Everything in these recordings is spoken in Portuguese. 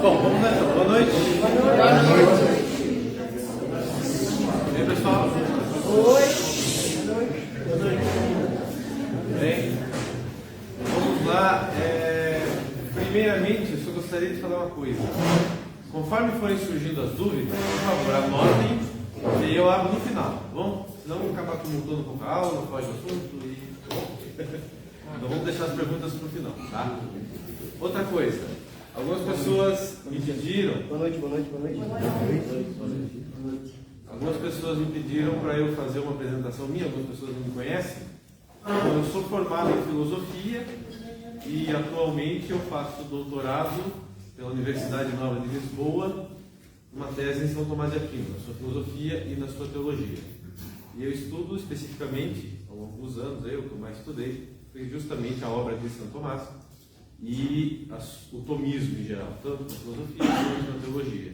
Bom, vamos nessa. Boa noite. Boa noite. E aí, pessoal? Oi. Boa noite. Bem, vamos lá. Primeiramente, eu só gostaria de falar uma coisa. Conforme forem surgindo as dúvidas, por favor, anotem e eu abro no final, tá bom? Senão vamos acabar tumultuando um pouco a aula, foge do assunto e... Então vamos deixar as perguntas para o final, tá? Outra coisa, algumas pessoas me pediram... Boa noite. Algumas pessoas me pediram para eu fazer uma apresentação minha, algumas pessoas não me conhecem. Então, eu sou formado em filosofia e atualmente eu faço doutorado pela Universidade Nova de Lisboa, uma tese em São Tomás de Aquino, na sua filosofia e na sua teologia. E eu estudo especificamente, há alguns anos, eu que mais estudei, foi justamente a obra de São Tomás e o tomismo em geral, tanto na filosofia quanto na teologia,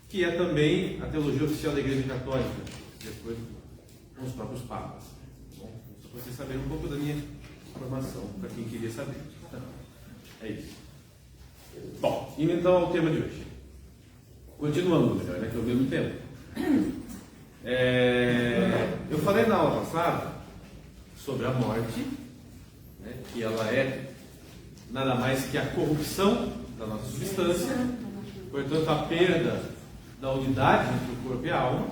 que é também a teologia oficial da Igreja Católica, depois com os próprios papas. Bom, só para vocês saberem um pouco da minha formação, para quem queria saber. É isso. Bom, indo então ao tema de hoje. Continuando, melhor, né, que eu vi no tempo. Eu falei na aula passada sobre a morte, né, que ela é nada mais que a corrupção da nossa substância, portanto a perda da unidade entre o corpo e a alma,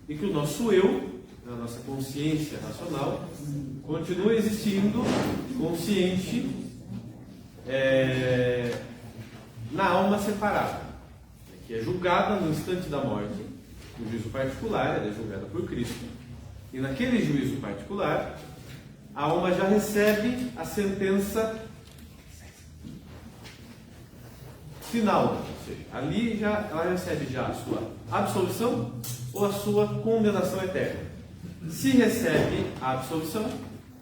e que o nosso eu, a nossa consciência racional, continua existindo consciente na alma separada, que é julgada no instante da morte, no juízo particular, ela é julgada por Cristo, e naquele juízo particular, a alma já recebe a sentença final, ou seja, ali ela recebe já a sua absolvição ou a sua condenação eterna. Se recebe a absolvição,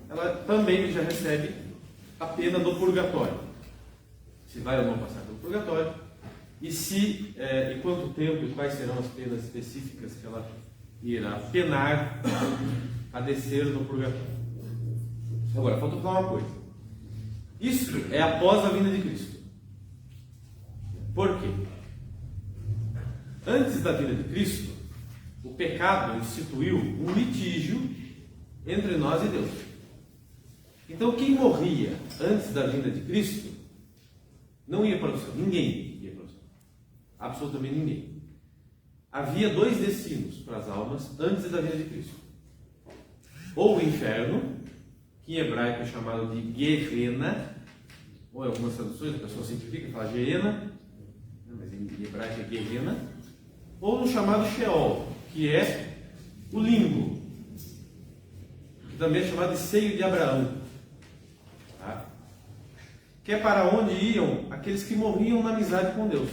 ela também já recebe a pena do purgatório, se vai ou não passar pelo purgatório, e quanto tempo e quais serão as penas específicas que ela irá penar a descer no purgatório. Agora, falta falar uma coisa. Isso é após a vinda de Cristo. Por quê? Antes da vinda de Cristo, o pecado instituiu um litígio entre nós e Deus. Então, quem morria antes da vinda de Cristo não ia para o céu. Ninguém ia para o céu. Absolutamente ninguém. Havia dois destinos para as almas antes da vinda de Cristo. Ou o inferno, que em hebraico é chamado de Gehenna, ou em algumas traduções a pessoa simplifica e fala Gehenna, mas em hebraico é Gehenna, ou no chamado Sheol, que é o limbo, que também é chamado de seio de Abraão, tá? Que é para onde iam aqueles que morriam na amizade com Deus,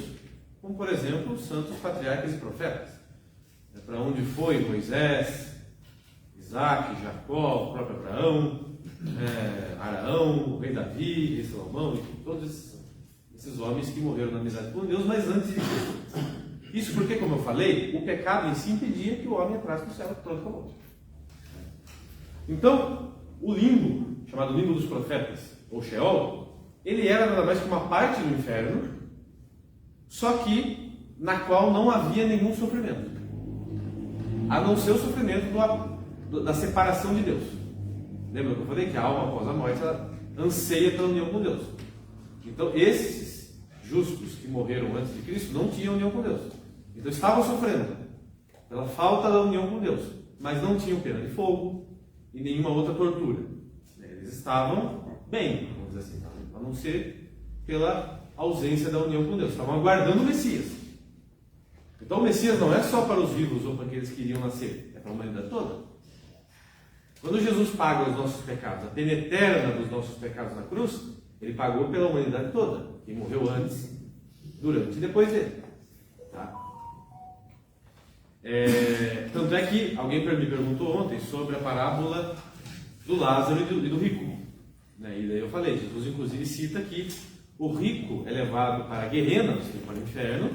como por exemplo os santos patriarcas e profetas. É para onde foi Moisés, Isaac, Jacó, o próprio Abraão, Araão, o rei Davi, rei Salomão, e todos esses homens que morreram na amizade com Deus, mas antes de Cristo. Isso porque, como eu falei, o pecado em si impedia que o homem entrasse no céu, pronto, acabou. Então, o limbo, chamado limbo dos profetas, ou Sheol, ele era nada mais que uma parte do inferno, só que na qual não havia nenhum sofrimento, a não ser o sofrimento da separação de Deus. Lembra que eu falei que a alma após a morte ela anseia pela união com Deus? Então esses justos que morreram antes de Cristo não tinham união com Deus, então estavam sofrendo pela falta da união com Deus, mas não tinham pena de fogo e nenhuma outra tortura. Eles estavam bem, vamos dizer assim, a não ser pela ausência da união com Deus, estavam aguardando o Messias. Então o Messias não é só para os vivos ou para aqueles que iriam nascer, é para a humanidade toda. Quando Jesus paga os nossos pecados, a pena eterna dos nossos pecados na cruz, ele pagou pela humanidade toda, quem morreu antes, durante e depois dele. Tá? Tanto é que alguém me perguntou ontem sobre a parábola do Lázaro e do rico. Né? E daí eu falei, Jesus inclusive cita que o rico é levado para a Gehenna, ou seja, para o inferno,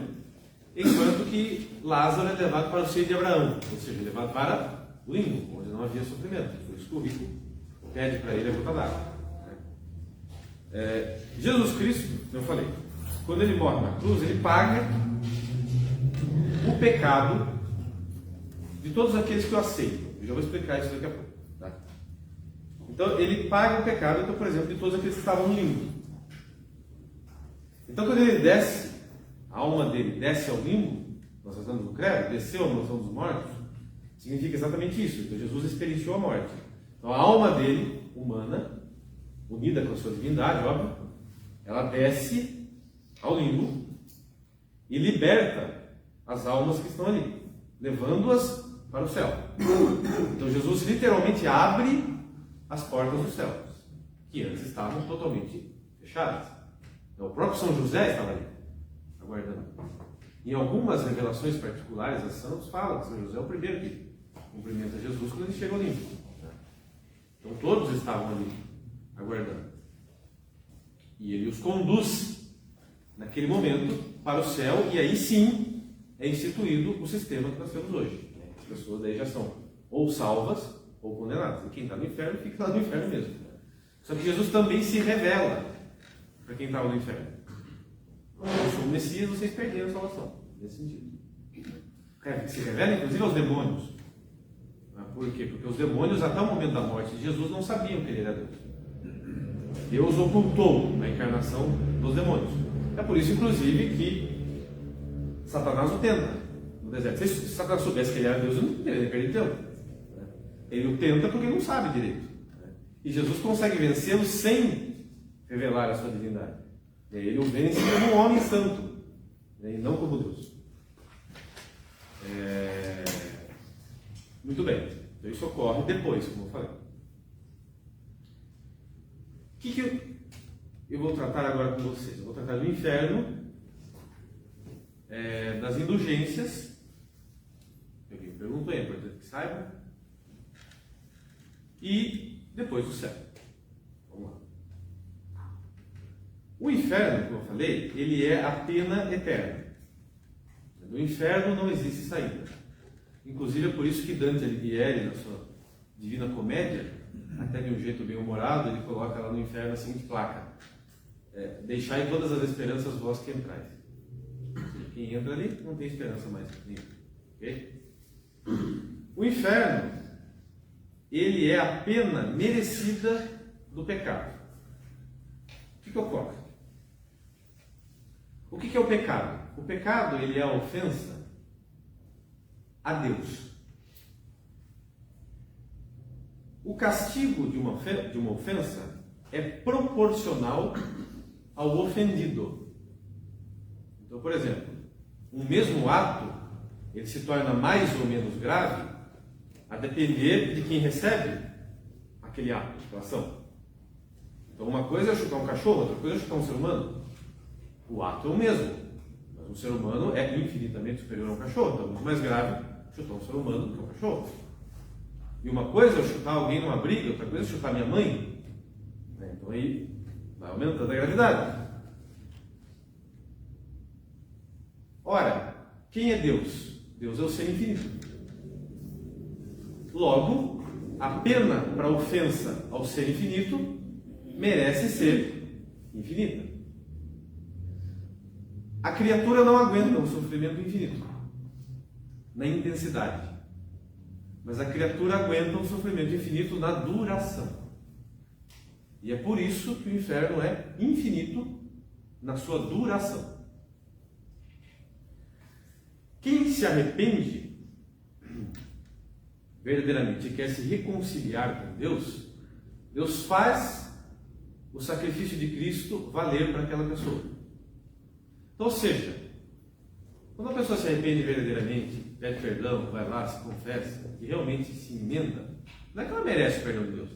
enquanto que Lázaro é levado para o seio de Abraão, ou seja, levado para o limbo, onde não havia sofrimento. Por isso que o rico pede para ele a gota d'água. Jesus Cristo, eu falei, quando ele morre na cruz, ele paga o pecado de todos aqueles que o aceitam. Eu já vou explicar isso daqui a pouco. Tá? Então, ele paga o pecado, então, por exemplo, de todos aqueles que estavam no limbo. Então, quando ele desce, a alma dele desce ao limbo, nós estamos no credo, desceu à mansão dos mortos, significa exatamente isso. Então, Jesus experienciou a morte. Então, a alma dele, humana, unida com a sua divindade, óbvio, ela desce ao limbo e liberta as almas que estão ali, levando-as para o céu. Então Jesus literalmente abre as portas dos céus, que antes estavam totalmente fechadas. Então, o próprio São José estava ali, aguardando. Em algumas revelações particulares a santos, fala que São José é o primeiro que cumprimenta Jesus quando ele chega ao limbo. Então todos estavam ali, aguardando. E ele os conduz, naquele momento, para o céu, e aí sim é instituído o sistema que nós temos hoje. As pessoas daí já são ou salvas ou condenadas. E quem está no inferno fica lá no inferno mesmo. Só que Jesus também se revela para quem estava no inferno. Eu sou o Messias, vocês perderam a salvação. Nesse sentido. Se revela inclusive aos demônios. Por quê? Porque os demônios, até o momento da morte de Jesus, não sabiam que ele era Deus. Deus ocultou a encarnação dos demônios. É por isso, inclusive, que Satanás o tenta no deserto. Se Satanás soubesse que ele era Deus, ele não teria perdido tempo. Ele o tenta porque ele não sabe direito. E Jesus consegue vencê-lo sem revelar a sua divindade. Ele o vence como um homem santo, e não como Deus. Muito bem. Então isso ocorre depois, como eu falei. O que eu vou tratar agora com vocês? Eu vou tratar do inferno, das indulgências. Alguém me perguntou, é importante que saiba. E depois do céu. Vamos lá. O inferno, como eu falei, ele é a pena eterna. No inferno não existe saída. Inclusive é por isso que Dante Alighieri, na sua Divina Comédia, até de um jeito bem humorado, ele coloca lá no inferno a seguinte placa: deixai todas as esperanças vós que entrais. Quem entra ali não tem esperança mais nenhuma. Okay? O inferno, ele é a pena merecida do pecado. O que ocorre? O que é o pecado? O pecado, ele é a ofensa a Deus. O castigo de uma ofensa é proporcional ao ofendido. Então, por exemplo, um mesmo ato, ele se torna mais ou menos grave a depender de quem recebe aquele ato, aquela ação. Então, uma coisa é chutar um cachorro, outra coisa é chutar um ser humano. O ato é o mesmo, mas um ser humano é infinitamente superior a um cachorro, então é muito mais grave chutar um ser humano do que um cachorro. E uma coisa é chutar alguém numa briga, outra coisa é chutar minha mãe. Então aí vai aumentando a gravidade. Ora, quem é Deus? Deus é o ser infinito. Logo, a pena para a ofensa ao ser infinito merece ser infinita. A criatura não aguenta o sofrimento infinito na intensidade, mas a criatura aguenta o sofrimento infinito na duração. E é por isso que o inferno é infinito na sua duração. Quem se arrepende verdadeiramente e quer se reconciliar com Deus, Deus faz o sacrifício de Cristo valer para aquela pessoa. Então, ou seja, quando a pessoa se arrepende verdadeiramente, pede perdão, vai lá, se confessa e realmente se emenda, não é que ela merece o perdão de Deus.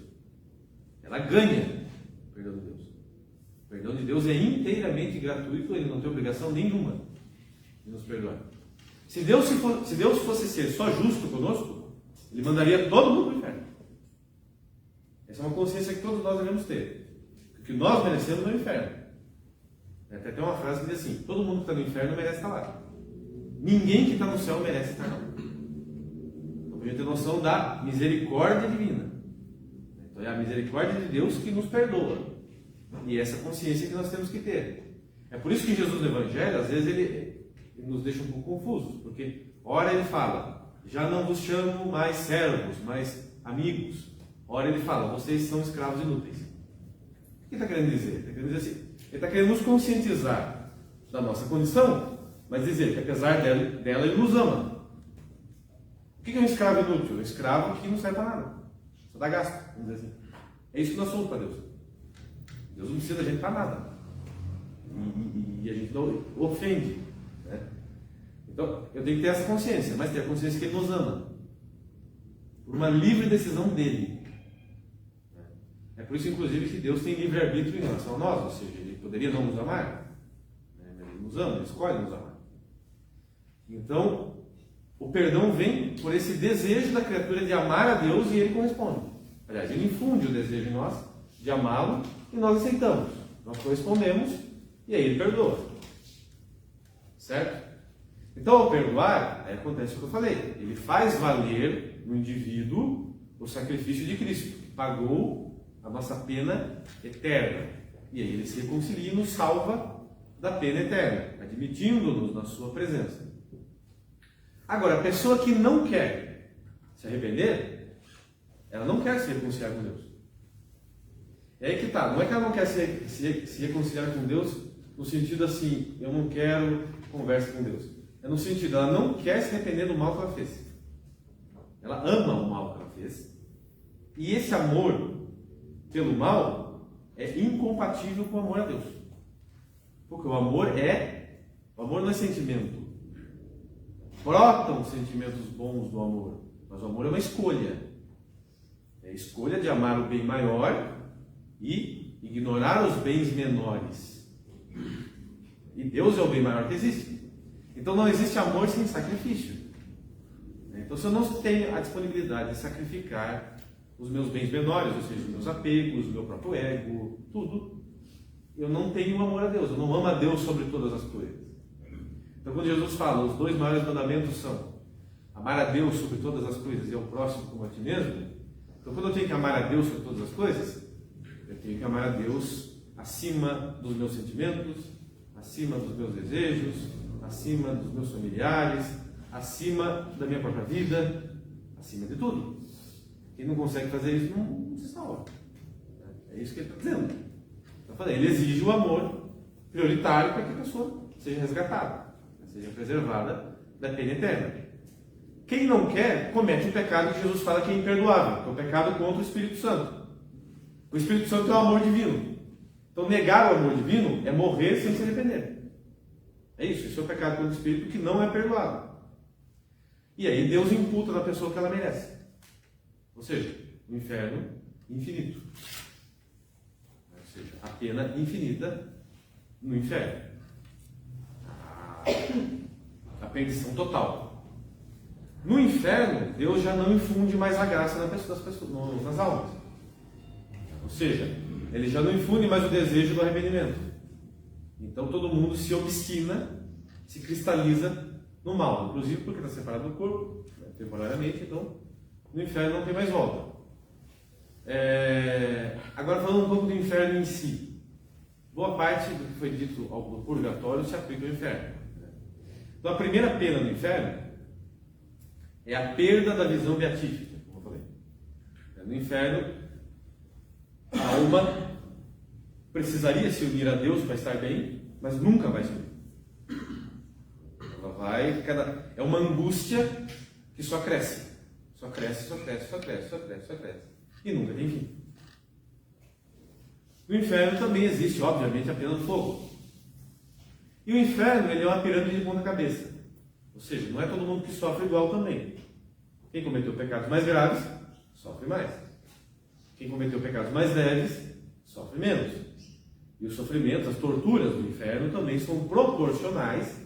Ela ganha o perdão de Deus. O perdão de Deus é inteiramente gratuito, ele não tem obrigação nenhuma de nos perdoar. Se Deus fosse ser só justo conosco, ele mandaria todo mundo para o inferno. Essa é uma consciência que todos nós devemos ter. O que nós merecemos é o inferno. Até tem uma frase que diz assim: todo mundo que está no inferno merece estar lá. Ninguém que está no céu merece estar lá. Então, para a gente ter noção da misericórdia divina. Então, é a misericórdia de Deus que nos perdoa. E essa consciência que nós temos que ter. É por isso que Jesus no Evangelho, às vezes, ele nos deixa um pouco confusos, porque ora ele fala, já não vos chamo mais servos, mas amigos. Ora ele fala, vocês são escravos inúteis. O que ele está querendo dizer? Ele está querendo dizer assim, ele está querendo nos conscientizar da nossa condição, mas dizer que apesar dela ele nos ama. O que é um escravo inútil? Um escravo que não serve para nada, só dá gasto, vamos dizer assim. É isso que nós somos para Deus. Deus não precisa da gente para nada. E a gente não ofende, né? Então, eu tenho que ter essa consciência, mas ter a consciência que Ele nos ama, por uma livre decisão dEle. É por isso, inclusive, que Deus tem livre-arbítrio em relação a nós, ou seja, Ele poderia não nos amar, né? Ele nos ama, Ele escolhe nos amar. Então, o perdão vem por esse desejo da criatura de amar a Deus e Ele corresponde. Aliás, Ele infunde o desejo em nós de amá-lo e nós aceitamos. Nós correspondemos e aí Ele perdoa. Certo? Então, ao perdoar, aí acontece o que eu falei. Ele faz valer no indivíduo o sacrifício de Cristo, que pagou a nossa pena eterna. E aí Ele se reconcilia e nos salva da pena eterna, admitindo-nos na sua presença. Agora, a pessoa que não quer se arrepender, ela não quer se reconciliar com Deus. É aí que está. Não é que ela não quer se reconciliar com Deus no sentido assim, eu não quero conversa com Deus. É no sentido, ela não quer se arrepender do mal que ela fez. Ela ama o mal que ela fez. E esse amor pelo mal é incompatível com o amor a Deus. Porque o amor não é sentimento. Brotam sentimentos bons do amor, mas o amor é uma escolha. É a escolha de amar o bem maior e ignorar os bens menores. E Deus é o bem maior que existe. Então não existe amor sem sacrifício. Então se eu não tenho a disponibilidade de sacrificar os meus bens menores, ou seja, os meus apegos, o meu próprio ego, tudo, eu não tenho amor a Deus, eu não amo a Deus sobre todas as coisas. Então quando Jesus fala, os 2 maiores mandamentos são amar a Deus sobre todas as coisas e ao próximo como a ti mesmo. Então quando eu tenho que amar a Deus sobre todas as coisas, eu tenho que amar a Deus acima dos meus sentimentos, acima dos meus desejos, acima dos meus familiares, acima da minha própria vida, acima de tudo. Quem não consegue fazer isso não se salva. É isso que ele está dizendo. Ele exige o amor prioritário para que a pessoa seja resgatada, seja preservada da pena eterna. Quem não quer, comete um pecado que Jesus fala que é imperdoável, que é o pecado contra o Espírito Santo. O Espírito Santo é o amor divino. Então negar o amor divino é morrer sem se arrepender. É isso, esse é o pecado contra o Espírito que não é perdoado. E aí Deus imputa na pessoa o que ela merece. Ou seja, o inferno infinito. Ou seja, a pena infinita no inferno. A perdição total. No inferno, Deus já não infunde mais a graça nas pessoas, nas almas. Ou seja, Ele já não infunde mais o desejo do arrependimento. Então todo mundo se obstina, se cristaliza no mal, inclusive porque está separado do corpo, né, temporariamente, então no inferno não tem mais volta. Agora falando um pouco do inferno em si. Boa parte do que foi dito do purgatório se aplica ao inferno. Então a primeira pena do inferno é a perda da visão beatífica, como eu falei. No inferno, a alma precisaria se unir a Deus para estar bem, mas nunca vai se unir. Ela vai, é uma angústia que só cresce. Só cresce, só cresce, só cresce, só cresce, só cresce. E nunca tem fim. No inferno também existe, obviamente, a pena do fogo. E o inferno, ele é uma pirâmide de ponta cabeça. Ou seja, não é todo mundo que sofre igual também. Quem cometeu pecados mais graves, sofre mais. Quem cometeu pecados mais leves, sofre menos. E os sofrimentos, as torturas do inferno também são proporcionais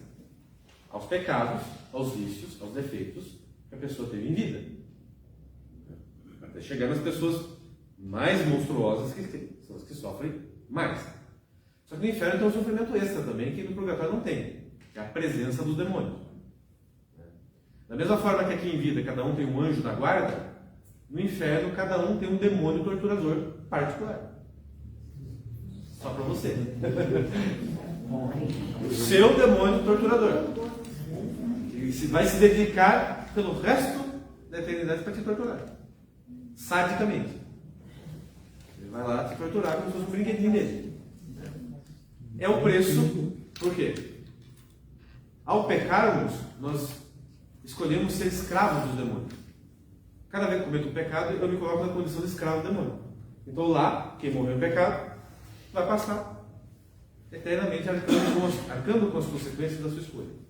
aos pecados, aos vícios, aos defeitos que a pessoa teve em vida. Até chegar nas pessoas mais monstruosas, que são as que sofrem mais. Só que no inferno tem um sofrimento extra também, que no purgatório não tem, que é a presença dos demônios. Da mesma forma que aqui em vida cada um tem um anjo da guarda, no inferno cada um tem um demônio torturador particular. Só para você. O seu demônio torturador. Ele vai se dedicar pelo resto da eternidade para te torturar. Sadicamente. Ele vai lá te torturar como se fosse um brinquedinho dele. É o preço. Por quê? Ao pecarmos, nós escolhemos ser escravos dos demônios. Cada vez que eu cometo um pecado, eu me coloco na condição de escravo do demônio. Então lá, quem morreu em pecado, vai passar eternamente arcando com as consequências da sua escolha.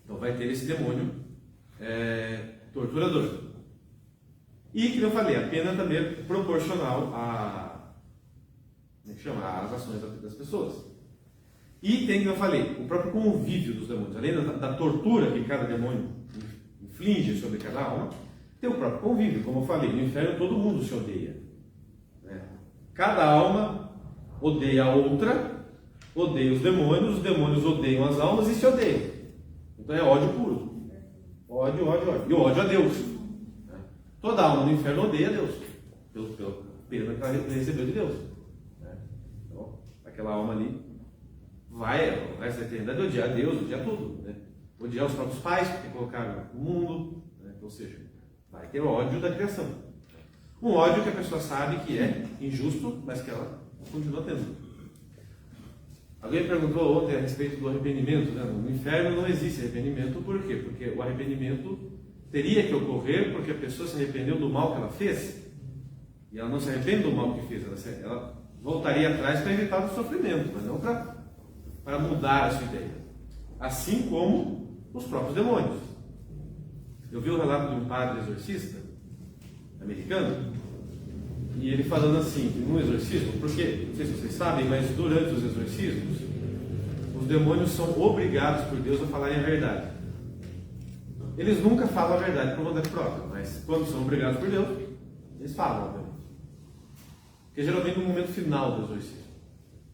Então vai ter esse demônio torturador. E, como eu falei, a pena também é proporcional às ações das pessoas. E tem, como eu falei, o próprio convívio dos demônios. Além da tortura que cada demônio inflige sobre cada alma, tem o próprio convívio. Como eu falei, no inferno todo mundo se odeia. Cada alma odeia a outra, odeia os demônios odeiam as almas e se odeiam. Então é ódio puro. Ódio, ódio, ódio. E ódio a Deus. Toda alma no inferno odeia a Deus, pela pena que ela recebeu de Deus. Então, aquela alma ali vai, o resto da eternidade, odiar a Deus, odiar tudo. Odiar os próprios pais, porque colocaram no mundo. Ou seja, vai ter ódio da criação. Um ódio que a pessoa sabe que é injusto, mas que ela continua tendo. Alguém perguntou ontem a respeito do arrependimento. No inferno não existe arrependimento. Por quê? Porque o arrependimento teria que ocorrer porque a pessoa se arrependeu do mal que ela fez. E ela não se arrepende do mal que fez. Ela voltaria atrás para evitar o sofrimento, mas não para mudar a sua ideia. Assim como os próprios demônios. Eu vi o relato de um padre exorcista americano, e ele falando assim, que num exorcismo, porque, não sei se vocês sabem, mas durante os exorcismos, os demônios são obrigados por Deus a falarem a verdade. Eles nunca falam a verdade por vontade própria, mas quando são obrigados por Deus, eles falam, obviamente. Porque geralmente no momento final do exorcismo.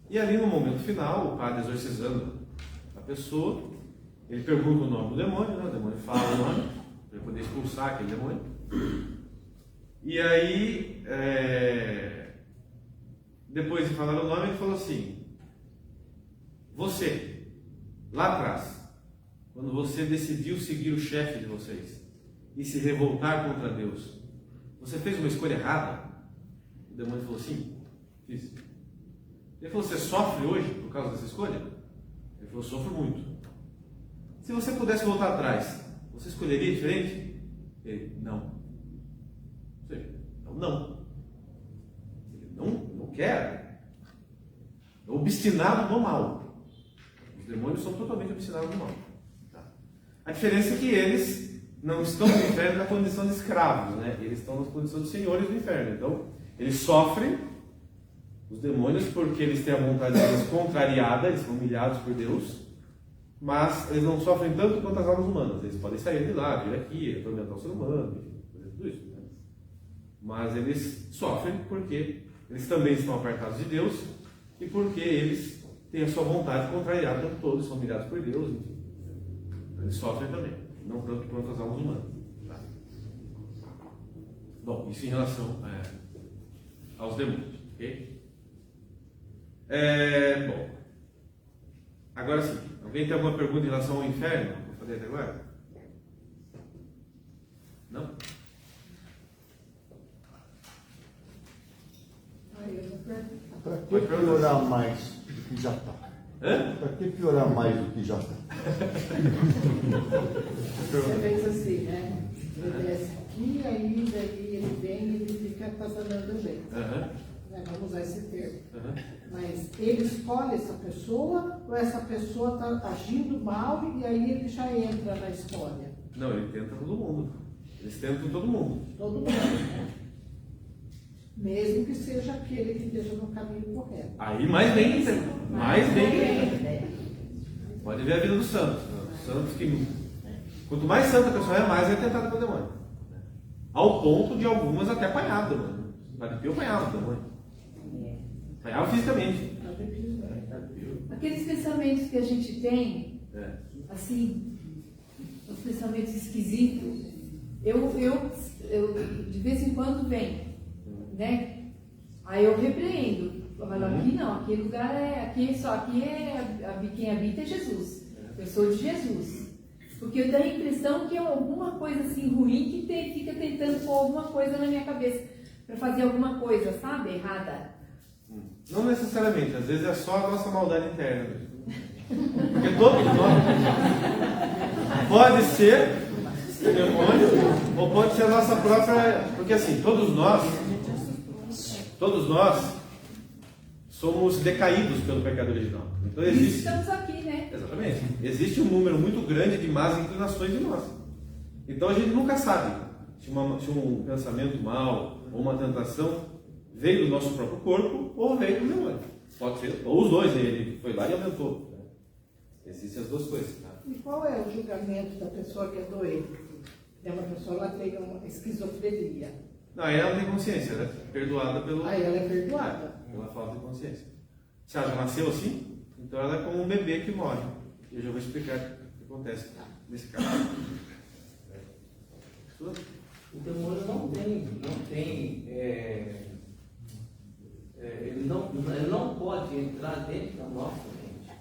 E ali no momento final, o padre exorcizando a pessoa, ele pergunta o nome do demônio, o demônio fala o nome, para poder expulsar aquele demônio. E aí, depois de falar o nome, ele falou assim: você, lá atrás, quando você decidiu seguir o chefe de vocês e se revoltar contra Deus, você fez uma escolha errada? O demônio falou: sim, fiz. Ele falou: você sofre hoje por causa dessa escolha? Ele falou: sofro muito. Se você pudesse voltar atrás, você escolheria diferente? Ele: não. Não. Ele não quer. É obstinado no mal. Os demônios são totalmente obstinados no mal. A diferença é que eles não estão no inferno na condição de escravos, Eles estão na condição de senhores do inferno. Então, eles sofrem, os demônios, porque eles têm a vontade deles contrariada, eles são humilhados por Deus, mas eles não sofrem tanto quanto as almas humanas. Eles podem sair de lá, vir aqui, atormentar o ser humano, fazer tudo isso. Mas eles sofrem porque eles também estão apartados de Deus e porque eles têm a sua vontade contrariada o tempo todo, são humilhados por Deus, enfim. Eles sofrem também, não tanto quanto as almas humanas. Tá? Bom, isso em relação aos demônios, ok? Bom, agora sim, alguém tem alguma pergunta em relação ao inferno? Vou fazer até agora? Não? Para que piorar mais do que já está? Para que piorar mais do que já está? Você pensa assim, Ele desce aqui, aí daí ele vem e ele fica atazanando a gente. Vamos usar esse termo. Mas ele escolhe essa pessoa ou essa pessoa está agindo mal e aí ele já entra na história? Não, ele tenta todo mundo. Eles tentam todo mundo. Todo mundo. Mesmo que seja aquele que esteja no caminho correto. Aí mais bem que tenta. Mais bem que tenta. Pode ver a vida dos santos. Os santos que... Quanto mais santa a pessoa é, mais é tentada pelo demônio. Ao ponto de algumas até apanhar do demônio. Eu apanhava do demônio. Apanhava fisicamente. Aqueles pensamentos que a gente tem, assim, os pensamentos esquisitos, eu de vez em quando vem, Aí eu repreendo. Mas aqui não, aqui lugar quem habita é Jesus. Eu sou de Jesus. Porque eu tenho a impressão que é alguma coisa assim ruim que fica tentando pôr alguma coisa na minha cabeça para fazer alguma coisa, sabe? Errada. Não necessariamente, às vezes é só a nossa maldade interna. Porque todos nós. Pode ser o demônio, ou pode ser a nossa própria. Porque assim, todos nós somos decaídos pelo pecado original. Então existe. Estamos aqui, né? Exatamente. Existe um número muito grande de más inclinações de nós. Então a gente nunca sabe se um pensamento mau ou uma tentação veio do nosso próprio corpo ou veio do demônio. Pode ser, ou os dois, ele foi lá e aumentou. Existem as duas coisas. Tá? E qual é o julgamento da pessoa que é doente? É uma pessoa, ela tem uma esquizofrenia. Não, ela não tem consciência, ela é perdoada pelo. Aí ela é perdoada. Pela falta de consciência. Se ela já nasceu assim, então ela é como um bebê que morre. Eu já vou explicar o que acontece nesse caso. O demônio ele não pode entrar dentro da nossa mente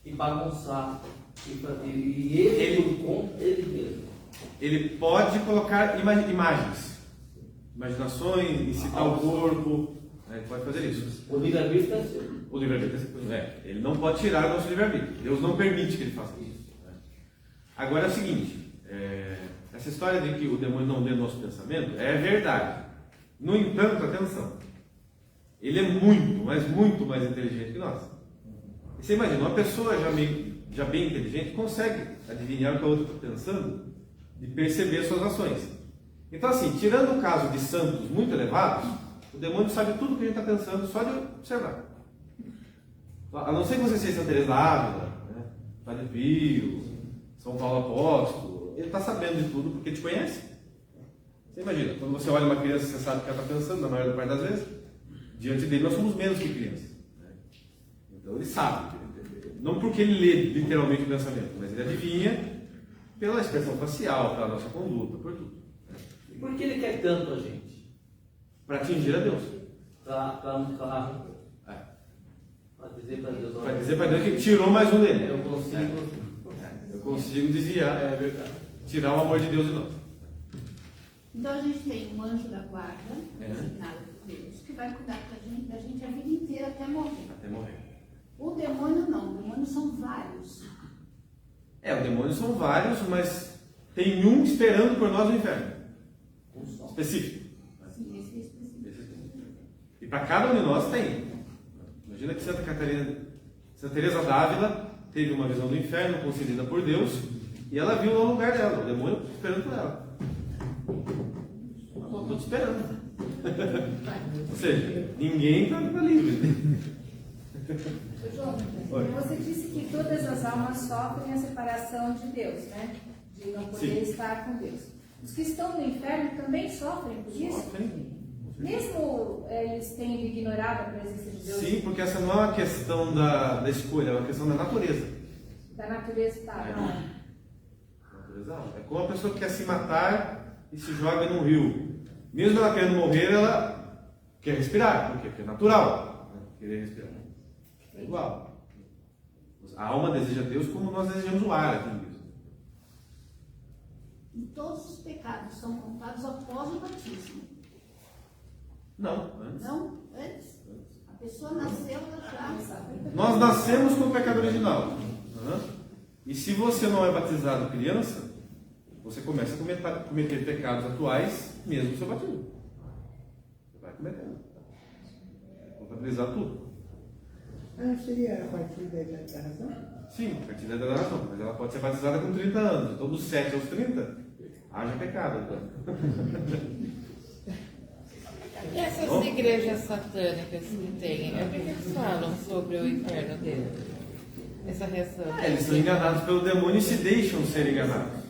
e bagunçar e ele conta ele mesmo. Ele pode colocar imagem, imaginações, incitar o corpo, né? Ele pode fazer isso. O livre-arbítrio é seu. O livre-arbítrio ele não pode tirar o nosso livre-arbítrio. Deus não permite que ele faça isso. Né? Agora é o seguinte, essa história de que o demônio não lê o nosso pensamento é verdade. No entanto, atenção, ele é muito, mas muito mais inteligente que nós. E você imagina, uma pessoa já bem inteligente consegue adivinhar o que a outra está pensando e perceber suas ações. Então assim, tirando o caso de santos muito elevados, o demônio sabe tudo o que a gente está pensando só de observar. A não ser que você seja Santa Teresa d'Ávila, né? Padre Pio, São Paulo Apóstolo, ele está sabendo de tudo porque te conhece. Você imagina, quando você olha uma criança, você sabe o que ela está pensando, na maior parte das vezes. Diante dele nós somos menos que crianças. Né? Então ele sabe, não porque ele lê literalmente o pensamento, mas ele adivinha pela expressão facial, pela nossa conduta, por tudo. Né? E por que ele quer tanto a gente? Para atingir a Deus. Para dizer para Deus. Para dizer para Deus que tirou mais um dele. Eu consigo desviar, tirar o amor de Deus de nós. Então a gente tem um anjo da guarda, designado por Deus, que vai cuidar da gente a vida inteira até morrer. Até morrer. O demônio não, o demônio são vários. O demônio são vários, mas tem um esperando por nós no inferno. Específico. Sim, esse é específico. E para cada um de nós tem. Imagina que Santa Teresa d'Ávila teve uma visão do inferno concedida por Deus e ela viu lá o lugar dela, o demônio esperando por ela. Estou te esperando. Ou seja, ninguém está livre. João, você disse que todas as almas sofrem a separação de Deus, né? De não poder estar com Deus. Os que estão no inferno também sofrem por isso? Sofrem. Mesmo eles tendo ignorado a presença de Deus? Sim, porque essa não é uma questão da escolha, é uma questão da natureza. Da natureza está. É como uma pessoa que quer se matar e se joga num rio. Mesmo ela querendo morrer, ela quer respirar. Por quê? Porque é natural, né? Querer respirar. É igual. A alma deseja Deus como nós desejamos o ar aqui mesmo. E todos os pecados são contados após o batismo. Não, antes. Não? Antes. A pessoa nasceu, ela já. Nós nascemos com o pecado original. E se você não é batizado criança, você começa a cometer pecados atuais, mesmo no seu batismo. Você vai cometendo. Contabilizar tudo. Seria a partir da idade da razão? Sim, a partir da idade da razão. Mas ela pode ser batizada com 30 anos. Então, dos 7 aos 30, haja pecado. Então. E essas igrejas satânicas que tem, o que eles falam sobre o inferno dele? Essa reação. Eles são enganados pelo demônio e se deixam ser enganados.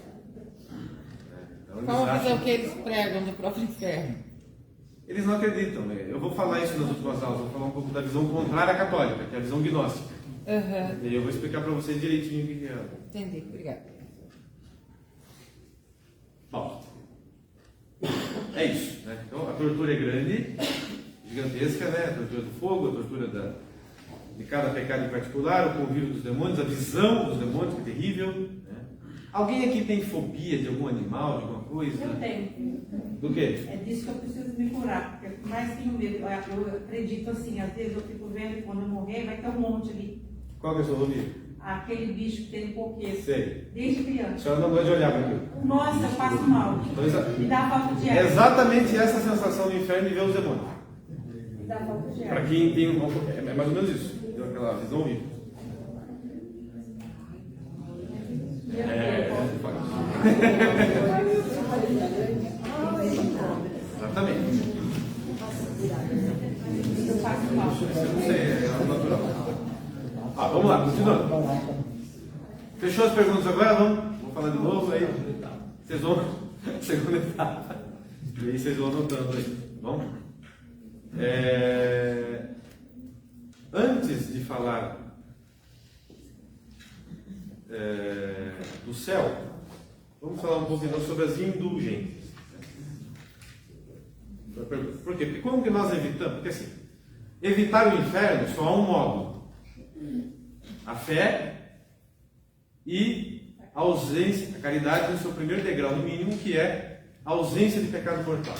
Então, Qual a visão que eles pregam do próprio inferno? Eles não acreditam. Né? Eu vou falar isso nas últimas aulas, vou falar um pouco da visão contrária à católica, que é a visão gnóstica. E aí eu vou explicar para vocês direitinho o que é. Entendi, obrigada. Bom, é isso. Né? Então a tortura é grande. gigantesca, né? A tortura do fogo, a tortura de cada pecado em particular, o convívio dos demônios, a visão dos demônios, que é terrível. Né? Alguém aqui tem fobia de algum animal, de alguma coisa? Eu tenho. Do quê? É disso que eu preciso me curar, porque eu mais tenho medo. Eu acredito assim, às vezes eu fico vendo que quando eu morrer vai ter um monte ali. Qual que é a sua fobia? Aquele bicho que tem um coqueiro. Sei. Desde A criança. senhora não gosta de olhar para aquilo. Nossa, eu passo mal. Me dá falta de É ar. exatamente essa sensação do inferno de ver os demônios. Me dá falta de Para ar. quem tem é mais ou menos isso. Tem aquela visão horrível. Exatamente. Eu passo mal. Eu não sei, é natural. Vamos lá, continuando. Fechou as perguntas agora? Vamos falar de novo aí. Vocês vão. Segunda etapa. E aí vocês vão anotando aí. Bom? Antes de falar do céu, vamos falar um pouquinho sobre as indulgências. Por quê? Porque como que nós evitamos? Porque assim, evitar o inferno só há um modo: a fé e a ausência, a caridade no seu primeiro degrau, no mínimo, que é a ausência de pecado mortal.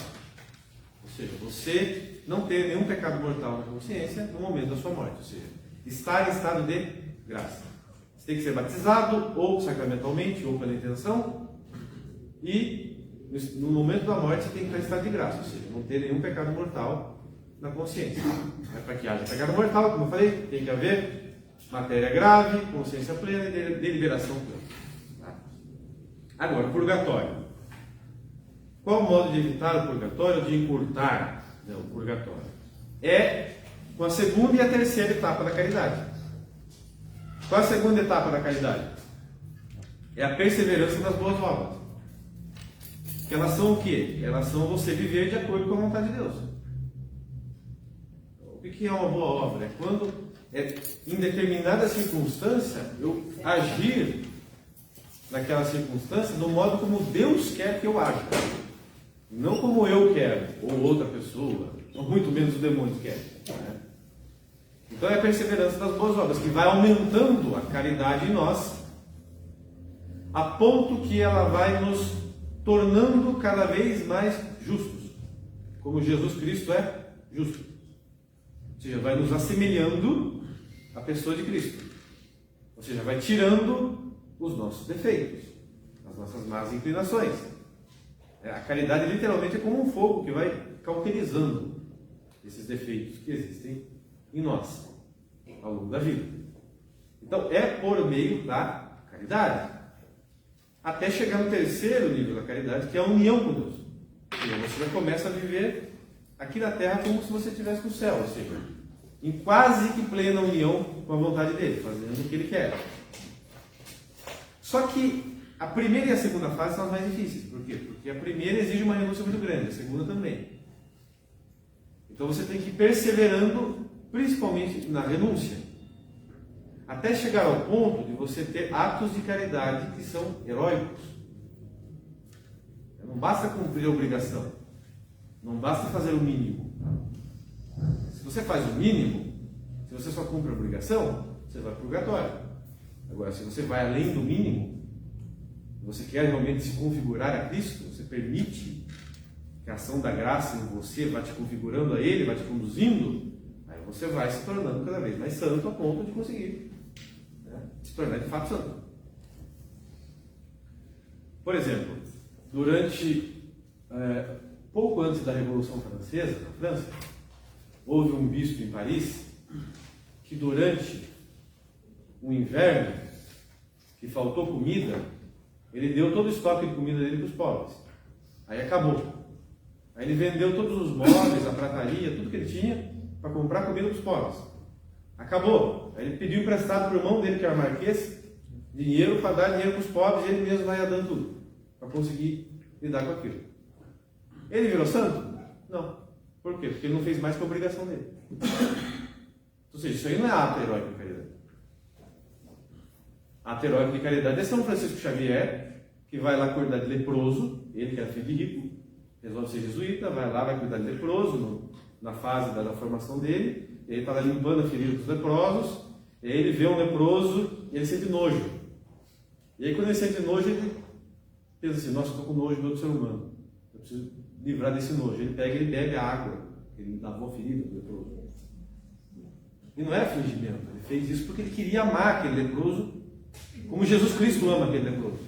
Ou seja, você não ter nenhum pecado mortal na consciência no momento da sua morte. Ou seja, estar em estado de graça. Você tem que ser batizado, ou sacramentalmente, ou pela intenção, e no momento da morte você tem que estar em estado de graça. Ou seja, não ter nenhum pecado mortal na consciência. Mas para que haja pecado mortal, como eu falei, tem que haver matéria grave, consciência plena e deliberação plena. Agora, purgatório. Qual o modo de evitar o purgatório, de encurtar o purgatório? É com a segunda e a terceira etapa da caridade. Qual a segunda etapa da caridade? É a perseverança das boas obras. Que elas são o quê? Elas são você viver de acordo com a vontade de Deus. O que é uma boa obra? É quando, em determinada circunstância, eu agir naquela circunstância do modo como Deus quer que eu aja. Não como eu quero, ou outra pessoa, ou muito menos o demônio quer. Né? Então é a perseverança das boas obras, que vai aumentando a caridade em nós, a ponto que ela vai nos tornando cada vez mais justos, como Jesus Cristo é justo. Ou seja, vai nos assemelhando à pessoa de Cristo. Ou seja, vai tirando os nossos defeitos, as nossas más inclinações. A caridade literalmente é como um fogo que vai cauterizando esses defeitos que existem em nós ao longo da vida. Então é por meio da caridade, até chegar no terceiro nível da caridade, que é a união com Deus. E aí você já começa a viver aqui na terra como se você estivesse no céu, ou seja, em quase que plena união com a vontade dele, fazendo o que ele quer. Só que a primeira e a segunda fase são as mais difíceis. Por quê? Porque a primeira exige uma renúncia muito grande, a segunda também. Então você tem que ir perseverando, principalmente na renúncia, até chegar ao ponto de você ter atos de caridade que são heróicos. Não basta cumprir a obrigação, não basta fazer o mínimo. Se você faz o mínimo, se você só cumpre a obrigação, você vai para o purgatório. Agora, se você vai além do mínimo, você quer realmente se configurar a Cristo, você permite que a ação da graça em você vá te configurando a Ele, vai te conduzindo, aí você vai se tornando cada vez mais santo a ponto de conseguir se tornar de fato santo. Por exemplo, durante pouco antes da Revolução Francesa, na França, houve um bispo em Paris que durante o inverno, que faltou comida, ele deu todo o estoque de comida dele para os pobres. Aí acabou. Aí ele vendeu todos os móveis, a prataria, tudo que ele tinha para comprar comida para os pobres. Acabou. Aí ele pediu emprestado para o irmão dele, que era marquês, dinheiro para dar dinheiro para os pobres, e ele mesmo vai dando tudo para conseguir lidar com aquilo. Ele virou santo? Não. Por quê? Porque ele não fez mais que a obrigação dele. Ou seja, isso aí não é ato heróico de caridade. Ato heróico de caridade é São Francisco Xavier, que vai lá cuidar de leproso, ele que era filho de rico, resolve ser jesuíta, vai lá, vai cuidar de leproso na fase da formação dele, ele está lá limpando a ferida dos leprosos, e aí ele vê um leproso e ele sente nojo. E aí quando ele sente nojo, ele pensa assim, nossa, eu estou com nojo do outro ser humano, eu preciso livrar desse nojo. Ele pega e ele bebe a água, ele lavou a ferida do leproso. E não era fingimento, ele fez isso porque ele queria amar aquele leproso, como Jesus Cristo ama aquele leproso.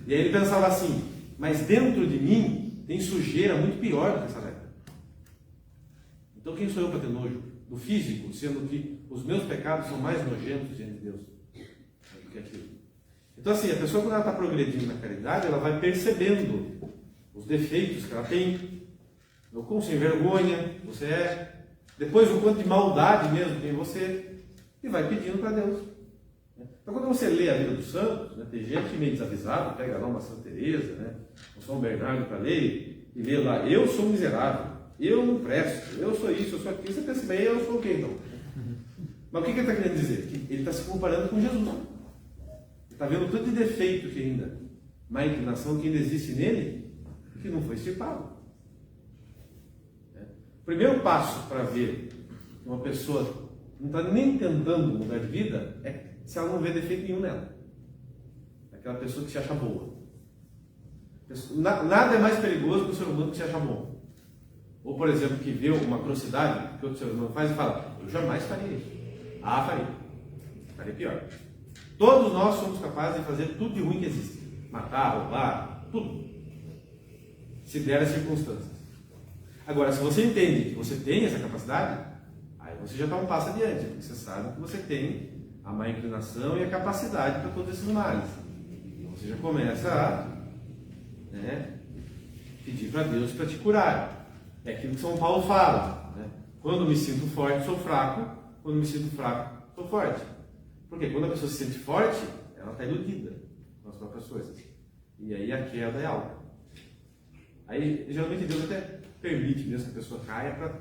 E aí ele pensava assim, mas dentro de mim tem sujeira muito pior do que essa lepra. Então quem sou eu para ter nojo do físico, sendo que os meus pecados são mais nojentos diante de Deus do que aquilo? Então assim, a pessoa quando ela está progredindo na caridade, ela vai percebendo os defeitos que ela tem, o quão sem vergonha você é, depois o quanto de maldade mesmo tem em você, e vai pedindo para Deus. Então quando você lê a vida dos santos, né, tem gente meio desavisada, pega lá uma Santa Teresa, né, um São Bernardo para ler, e lê lá, eu sou miserável, eu não presto, eu sou isso, eu sou aquilo, você pensa bem, eu sou o quê então? Mas o que ele está querendo dizer? Que ele está se comparando com Jesus. Ele está vendo tanto de defeito que ainda, má inclinação que ainda existe nele, que não foi extirpado. O primeiro passo para ver que uma pessoa não está nem tentando mudar de vida é se ela não vê defeito nenhum nela. Aquela pessoa que se acha boa. Nada é mais perigoso que o ser humano que se acha bom. Ou, por exemplo, que vê uma atrocidade que outro ser humano faz e fala, eu jamais faria isso. Ah, faria. Faria pior. Todos nós somos capazes de fazer tudo de ruim que existe. Matar, roubar, tudo. Se der as circunstâncias. Agora, se você entende que você tem essa capacidade, aí você já está um passo adiante, porque você sabe que você tem a má inclinação e a capacidade para todos esses males. Então você já começa a pedir para Deus para te curar. É aquilo que São Paulo fala. Né? Quando me sinto forte, sou fraco. Quando me sinto fraco, sou forte. Porque quando a pessoa se sente forte, ela está iludida com as próprias coisas. E aí a queda é alta. Aí, geralmente, Deus até permite mesmo que a pessoa caia para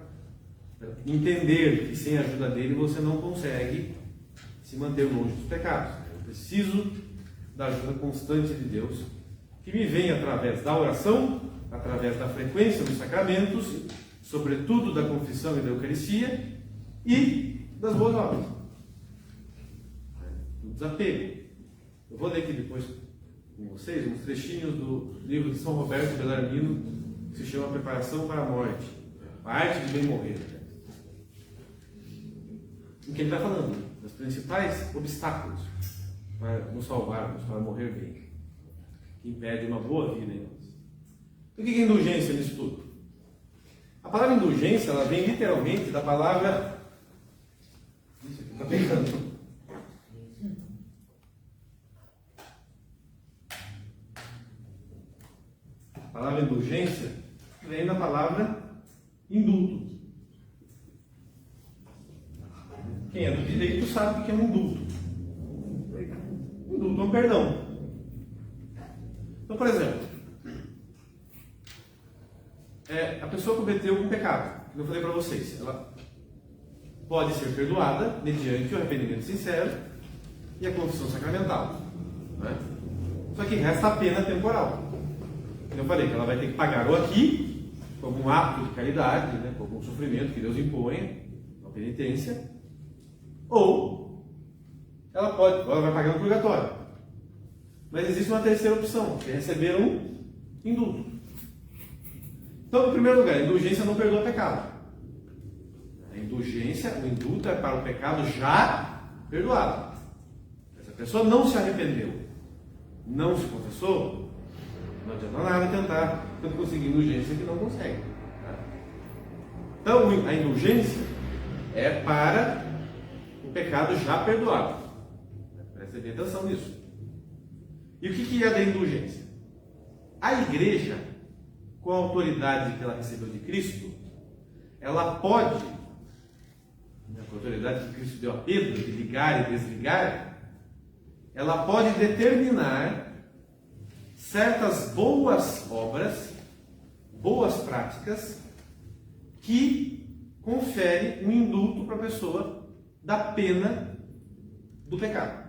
entender que sem a ajuda dele você não consegue se manter longe dos pecados. Eu preciso da ajuda constante de Deus, que me vem através da oração, através da frequência dos sacramentos, sobretudo da confissão e da Eucaristia e das boas obras. Do desapego. Eu vou ler aqui depois com vocês uns trechinhos do livro de São Roberto Bellarmino, que se chama Preparação para a Morte, a arte de bem morrer. Em que ele está falando dos principais obstáculos para nos salvarmos, para morrer bem, que impede uma boa vida em nós. O que é indulgência nisso tudo? A palavra indulgência, ela vem literalmente da palavra... Isso aqui está pegando. A palavra indulgência vem da palavra indulto. Quem é do direito sabe o que é um indulto. Indulto é um perdão. Então, por exemplo, a pessoa cometeu um pecado, que eu falei para vocês, ela pode ser perdoada mediante o arrependimento sincero e a confissão sacramental. Né? Só que resta a pena temporal. Eu falei que ela vai ter que pagar ou aqui, como um ato de caridade, né, como um sofrimento que Deus impõe, uma penitência, ou ela vai pagar no purgatório. Mas existe uma terceira opção, que é receber um indulto. Então, em primeiro lugar, a indulgência não perdoa pecado. A indulgência, o indulto é para o pecado já perdoado. Essa pessoa não se arrependeu, não se confessou, não adianta nada tentar conseguir indulgência que não consegue. Tá? Então, a indulgência é para o pecado já perdoado. Presta bem atenção nisso. E o que é da indulgência? A igreja, com a autoridade que ela recebeu de Cristo, ela pode, com a autoridade que Cristo deu a Pedro, de ligar e desligar, ela pode determinar certas boas obras, boas práticas, que confere um indulto para a pessoa da pena do pecado.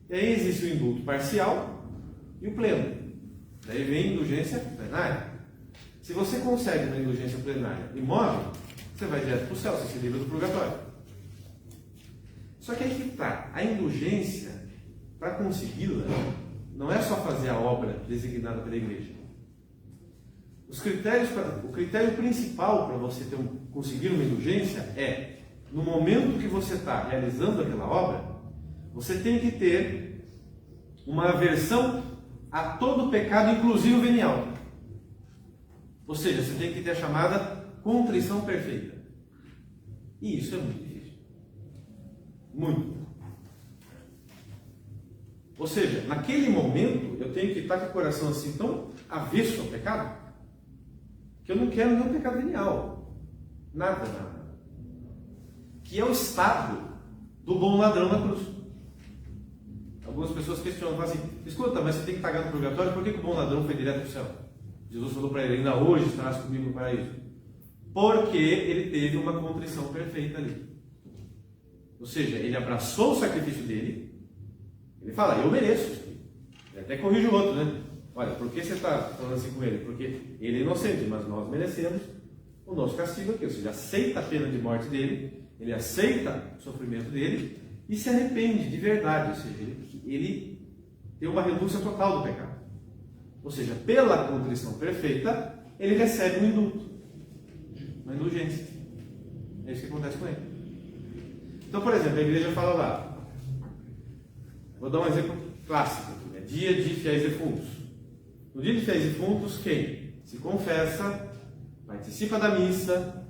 E aí existe o indulto parcial e o pleno. Daí vem a indulgência plenária. Se você consegue uma indulgência plenária e morre, você vai direto para o céu, você se livra do purgatório. Só que aí que está, a indulgência, para consegui-la, não é só fazer a obra designada pela igreja. O critério principal para você conseguir uma indulgência é, no momento que você está realizando aquela obra, você tem que ter uma aversão a todo pecado, inclusive o venial. Ou seja, você tem que ter a chamada contrição perfeita. E isso é muito difícil. Muito. Ou seja, naquele momento, eu tenho que estar com o coração assim tão avesso ao pecado, que eu não quero nenhum pecado venial. Nada, nada. Que é o estado do bom ladrão na cruz. Algumas pessoas questionam, falam assim, escuta, mas você tem que pagar no purgatório, por que o bom ladrão foi direto para o céu? Jesus falou para ele, ainda hoje estarás comigo no paraíso. Porque ele teve uma contrição perfeita ali. Ou seja, ele abraçou o sacrifício dele, ele fala, eu mereço isso aqui. Ele até corrige o outro, né? Olha, por que você está falando assim com ele? Porque ele é inocente, mas nós merecemos o nosso castigo aqui. Ou seja, aceita a pena de morte dele, ele aceita o sofrimento dele e se arrepende de verdade. Ou seja, ele tem uma renúncia total do pecado. Ou seja, pela contrição perfeita, ele recebe um indulto, uma indulgência. É isso que acontece com ele. Então, por exemplo, a igreja fala lá, vou dar um exemplo clássico, né? Dia de fiéis defuntos. No dia de fiéis defuntos, quem se confessa, participa da missa,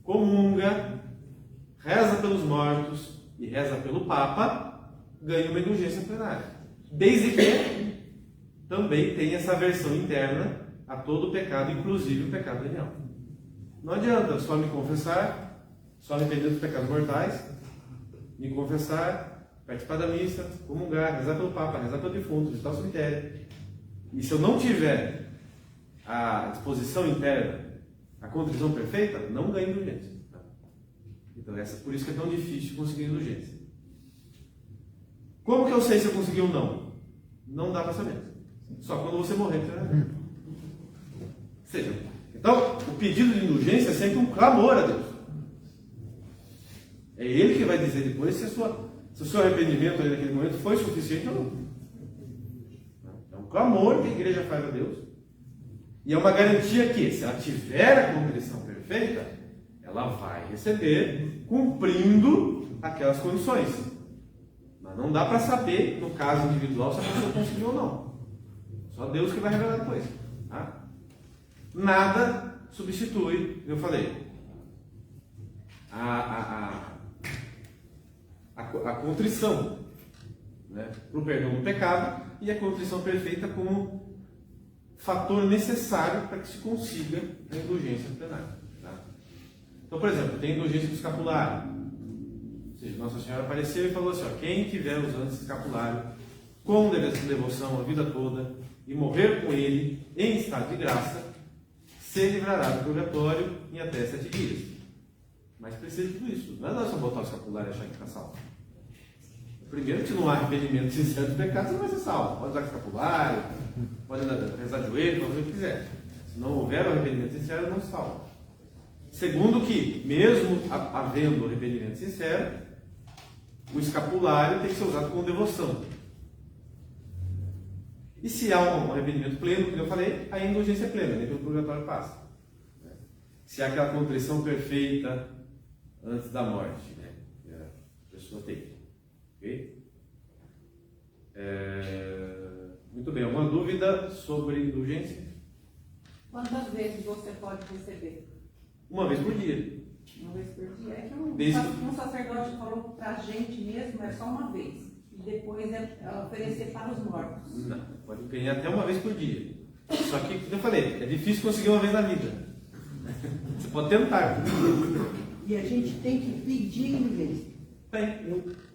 comunga, reza pelos mortos e reza pelo Papa, ganha uma indulgência plenária. Desde que também tem essa aversão interna a todo pecado, inclusive o pecado venial. Não adianta só me confessar, só arrepender dos pecados mortais, me confessar, participar da missa, comungar, rezar pelo Papa, rezar pelo defunto, visitar o cemitério. E se eu não tiver a disposição interna, a contrição perfeita, não ganho indulgência. Então, por isso que é tão difícil conseguir indulgência. Como que eu sei se eu consegui ou não? Não dá para saber. Só quando você morrer, você vai ver. Ou seja, então, o pedido de indulgência é sempre um clamor a Deus. É Ele que vai dizer depois se o seu arrependimento ali naquele momento foi suficiente ou não. É um clamor que a igreja faz a Deus. E é uma garantia que, se ela tiver a contrição perfeita, ela vai receber cumprindo aquelas condições. Mas não dá para saber, no caso individual, se a pessoa conseguiu ou não. Só Deus que vai revelar depois. Tá? Nada substitui, eu falei, a contrição, né, para o perdão do pecado, e a contrição perfeita como fator necessário para que se consiga a indulgência plenária. Tá? Então, por exemplo, tem a indulgência do escapulário. Ou seja, Nossa Senhora apareceu e falou assim, ó, quem tiver usando esse escapulário com devoção a vida toda e morrer com ele em estado de graça, se livrará do purgatório em até 7 dias. Mas precisa de tudo isso. Não é só botar o escapulário e achar que está salvo. Primeiro, se não há arrependimento sincero do pecado, você não vai ser salvo. Pode usar escapulário, pode rezar de joelho, fazer o que quiser. Se não houver o arrependimento sincero, não se salva. Segundo que, mesmo havendo arrependimento sincero, o escapulário tem que ser usado com devoção. E se há um arrependimento pleno, como eu falei, a indulgência é plena, nem pelo purgatório passa. Se há aquela contrição perfeita antes da morte, né, que a pessoa tem. Ok? Muito bem, alguma dúvida sobre indulgência? Quantas vezes você pode receber? Uma vez por dia. Uma vez por dia? É que um sacerdote falou para a gente mesmo, é só uma vez. E depois é oferecer para os mortos. Não, pode ganhar até uma vez por dia. Só que, como eu falei, é difícil conseguir uma vez na vida. Você pode tentar. E a gente tem que pedir indulgência. Tem.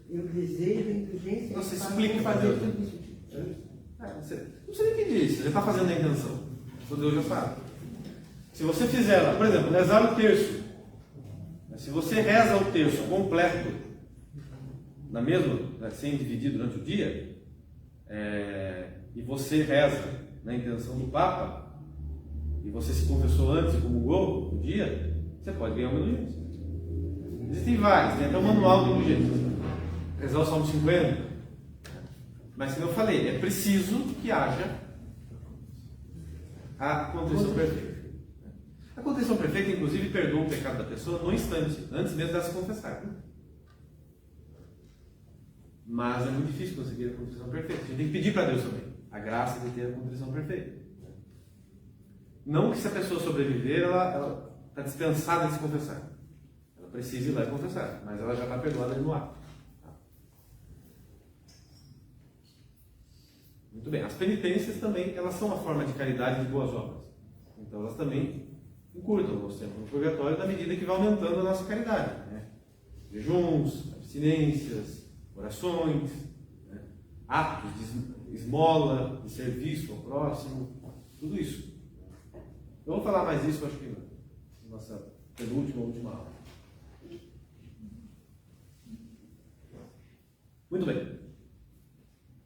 Eu desejo a indulgência. Você explica para Deus. Você não precisa nem pedir isso, você já está fazendo a intenção. O Deus já sabe. Se você fizer, por exemplo, rezar o terço. Se você reza o terço completo, na mesma, sem dividir durante o dia, e você reza na intenção do Papa, e você se confessou antes e comungou no dia, você pode ganhar uma indulgência. Existem vários, tem até um manual de indulgência. Rezar o Salmo 50. Mas, como eu falei, é preciso que haja a contrição perfeita. A contrição perfeita, inclusive, perdoa o pecado da pessoa no instante, antes mesmo dela se confessar. Mas é muito difícil conseguir a contrição perfeita. A gente tem que pedir para Deus também a graça de ter a contrição perfeita. Não que se a pessoa sobreviver, ela está dispensada de se confessar. Ela precisa ir lá e confessar, mas ela já está perdoada no ato. Muito bem. As penitências também, elas são uma forma de caridade e de boas obras. Então elas também encurtam o nosso tempo no purgatório na medida que vai aumentando a nossa caridade. Né? Jejuns, abstinências, orações, né? Atos de esmola, de serviço ao próximo, tudo isso. Eu vou falar mais disso, acho que na nossa última aula. Muito bem.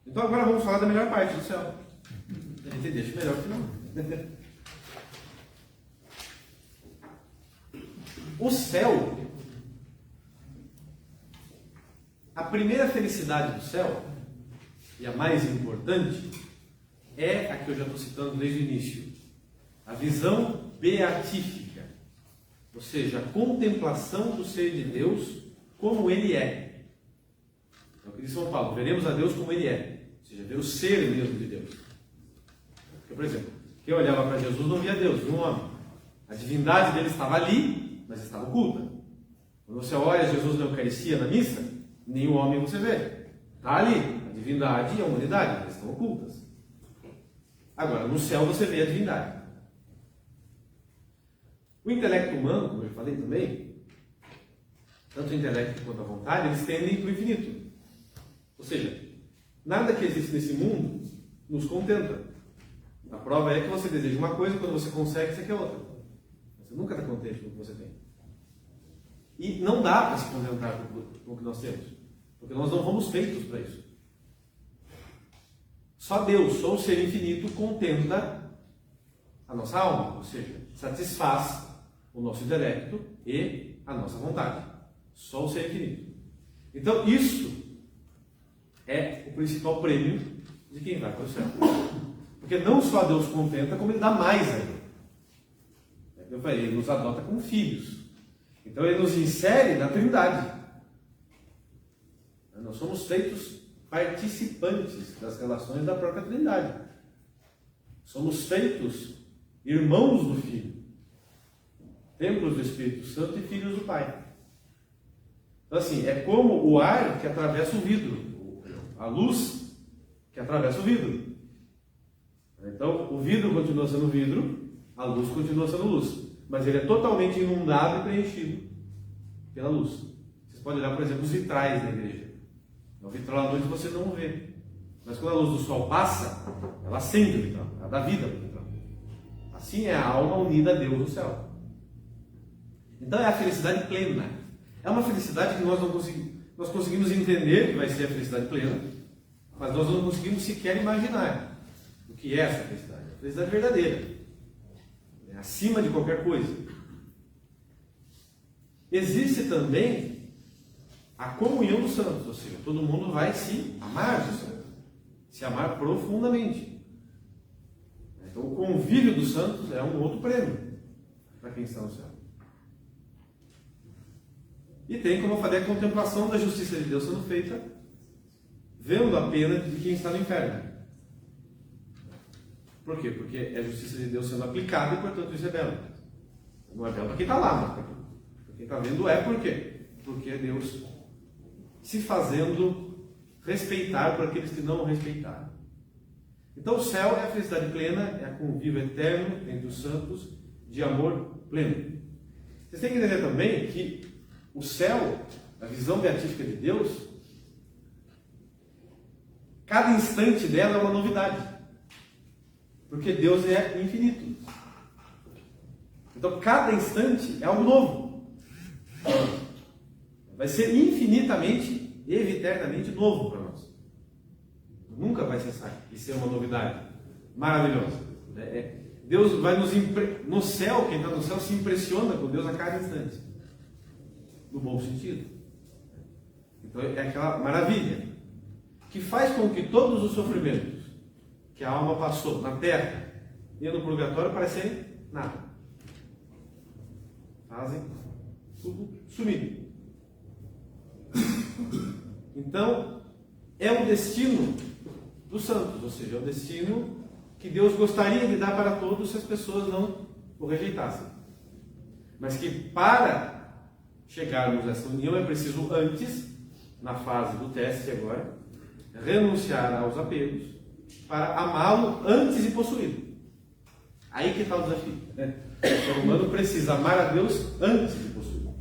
Então agora vamos falar da melhor parte do céu. A gente deixa melhor que não. O céu, a primeira felicidade do céu, e a mais importante, é a que eu já estou citando desde o início. A visão beatífica, ou seja, a contemplação do ser de Deus como Ele é. É o que diz São Paulo, veremos a Deus como Ele é, ou seja, ver o ser mesmo de Deus. Porque, por exemplo, quem olhava para Jesus não via Deus, via um homem. A divindade dele estava ali, mas estava oculta. Quando você olha Jesus na Eucaristia, na missa, nenhum homem você vê. Está ali, a divindade e a humanidade, elas estão ocultas. Agora, no céu você vê a divindade. O intelecto humano, como eu falei também, tanto o intelecto quanto a vontade, eles tendem para o infinito. Ou seja, nada que existe nesse mundo nos contenta. A prova é que você deseja uma coisa e quando você consegue, você quer outra. Você nunca está contente com o que você tem. E não dá para se contentar com o que nós temos. Porque nós não fomos feitos para isso. Só Deus, só o ser infinito, contenta a nossa alma. Ou seja, satisfaz o nosso intelecto e a nossa vontade. Só o ser infinito. Então, isso é o principal prêmio de quem vai para o céu. Porque não só Deus contenta, como Ele dá mais ainda. Eu falei, Ele nos adota como filhos. Então Ele nos insere na Trindade. Nós somos feitos participantes das relações da própria Trindade. Somos feitos irmãos do Filho, templos do Espírito Santo e filhos do Pai. Então assim, é como o ar que atravessa o vidro, a luz que atravessa o vidro. Então o vidro continua sendo vidro, a luz continua sendo luz, mas ele é totalmente inundado e preenchido pela luz. Vocês podem olhar, por exemplo, os vitrais da igreja. O vitral à noite você não vê, mas quando a luz do sol passa, ela acende o vitral, ela dá vida para o vitral. Assim é a alma unida a Deus no céu. Então é a felicidade plena. É uma felicidade que nós conseguimos entender que vai ser a felicidade plena, mas nós não conseguimos sequer imaginar o que é essa felicidade. A felicidade verdadeira. É acima de qualquer coisa. Existe também a comunhão dos santos, ou seja, todo mundo vai se amar dos santos, se amar profundamente. Então o convívio dos santos é um outro prêmio para quem está no céu. E tem, como eu falei, a contemplação da justiça de Deus sendo feita, vendo a pena de quem está no inferno. Por quê? Porque é a justiça de Deus sendo aplicada e, portanto, isso é belo. Não é belo para quem está lá, mas para quem está vendo é por quê? Porque é Deus se fazendo respeitar por aqueles que não o respeitaram. Então o céu é a felicidade plena, é a convívio eterno entre os santos de amor pleno. Vocês têm que entender também que o céu, a visão beatífica de Deus, cada instante dela é uma novidade. Porque Deus é infinito. Então cada instante é algo novo. Vai ser infinitamente e eternamente novo para nós. Nunca vai cessar de ser uma novidade maravilhosa. Deus vai no céu, quem está no céu se impressiona com Deus a cada instante. No bom sentido. Então é aquela maravilha que faz com que todos os sofrimentos que a alma passou na terra e no purgatório parecem nada. Fazem tudo sumir. Então, é o destino dos santos, ou seja, é o destino que Deus gostaria de dar para todos se as pessoas não o rejeitassem. Mas que para chegarmos a essa união é preciso antes, na fase do teste agora, renunciar aos apegos para amá-lo antes de possuí-lo. Aí que está o desafio. Né? O ser humano precisa amar a Deus antes de possuí-lo.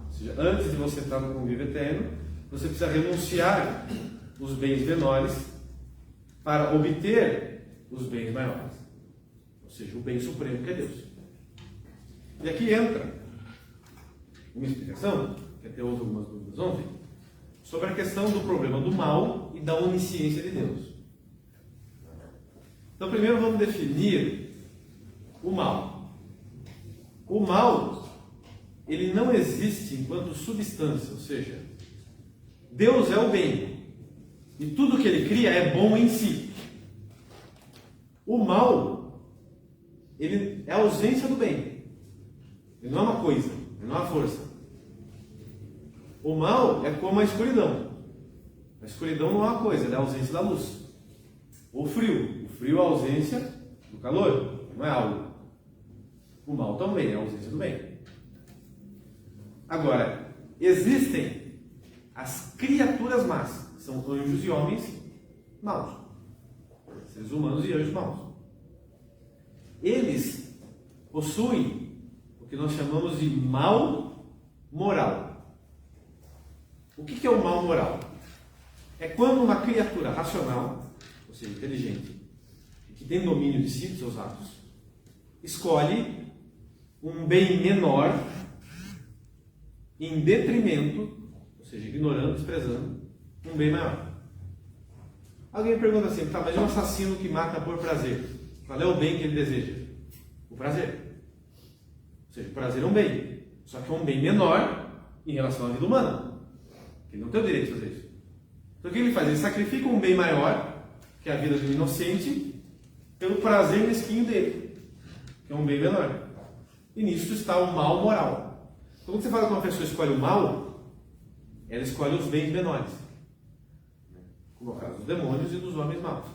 Ou seja, antes de você estar no convívio eterno, você precisa renunciar os bens menores para obter os bens maiores. Ou seja, o bem supremo que é Deus. E aqui entra uma explicação, que até houve algumas dúvidas ontem, sobre a questão do problema do mal e da onisciência de Deus. Então, primeiro vamos definir o mal. O mal, ele não existe enquanto substância, ou seja, Deus é o bem. E tudo que ele cria é bom em si. O mal, ele é a ausência do bem. Ele não é uma coisa, ele não é uma força. O mal é como a escuridão. A escuridão não é uma coisa, ela é a ausência da luz. O frio. O frio é a ausência do calor, não é algo. O mal também é a ausência do bem. Agora, existem as criaturas más, que são anjos e homens maus. Seres humanos e anjos maus. Eles possuem o que nós chamamos de mal moral. O que é o mal moral? É quando uma criatura racional, ou seja, inteligente, que tem domínio de si, dos seus atos, escolhe um bem menor em detrimento, ou seja, ignorando, desprezando, um bem maior. Alguém pergunta assim, tá, mas é um assassino que mata por prazer. Qual é o bem que ele deseja? O prazer. Ou seja, o prazer é um bem, só que é um bem menor em relação à vida humana. Ele não tem o direito de fazer isso. Então o que ele faz? Ele sacrifica um bem maior, que é a vida do inocente, pelo prazer mesquinho dele, que é um bem menor. E nisso está o mal moral. Então quando você fala que uma pessoa escolhe o mal, ela escolhe os bens menores. Como é o caso dos demônios e dos homens maus.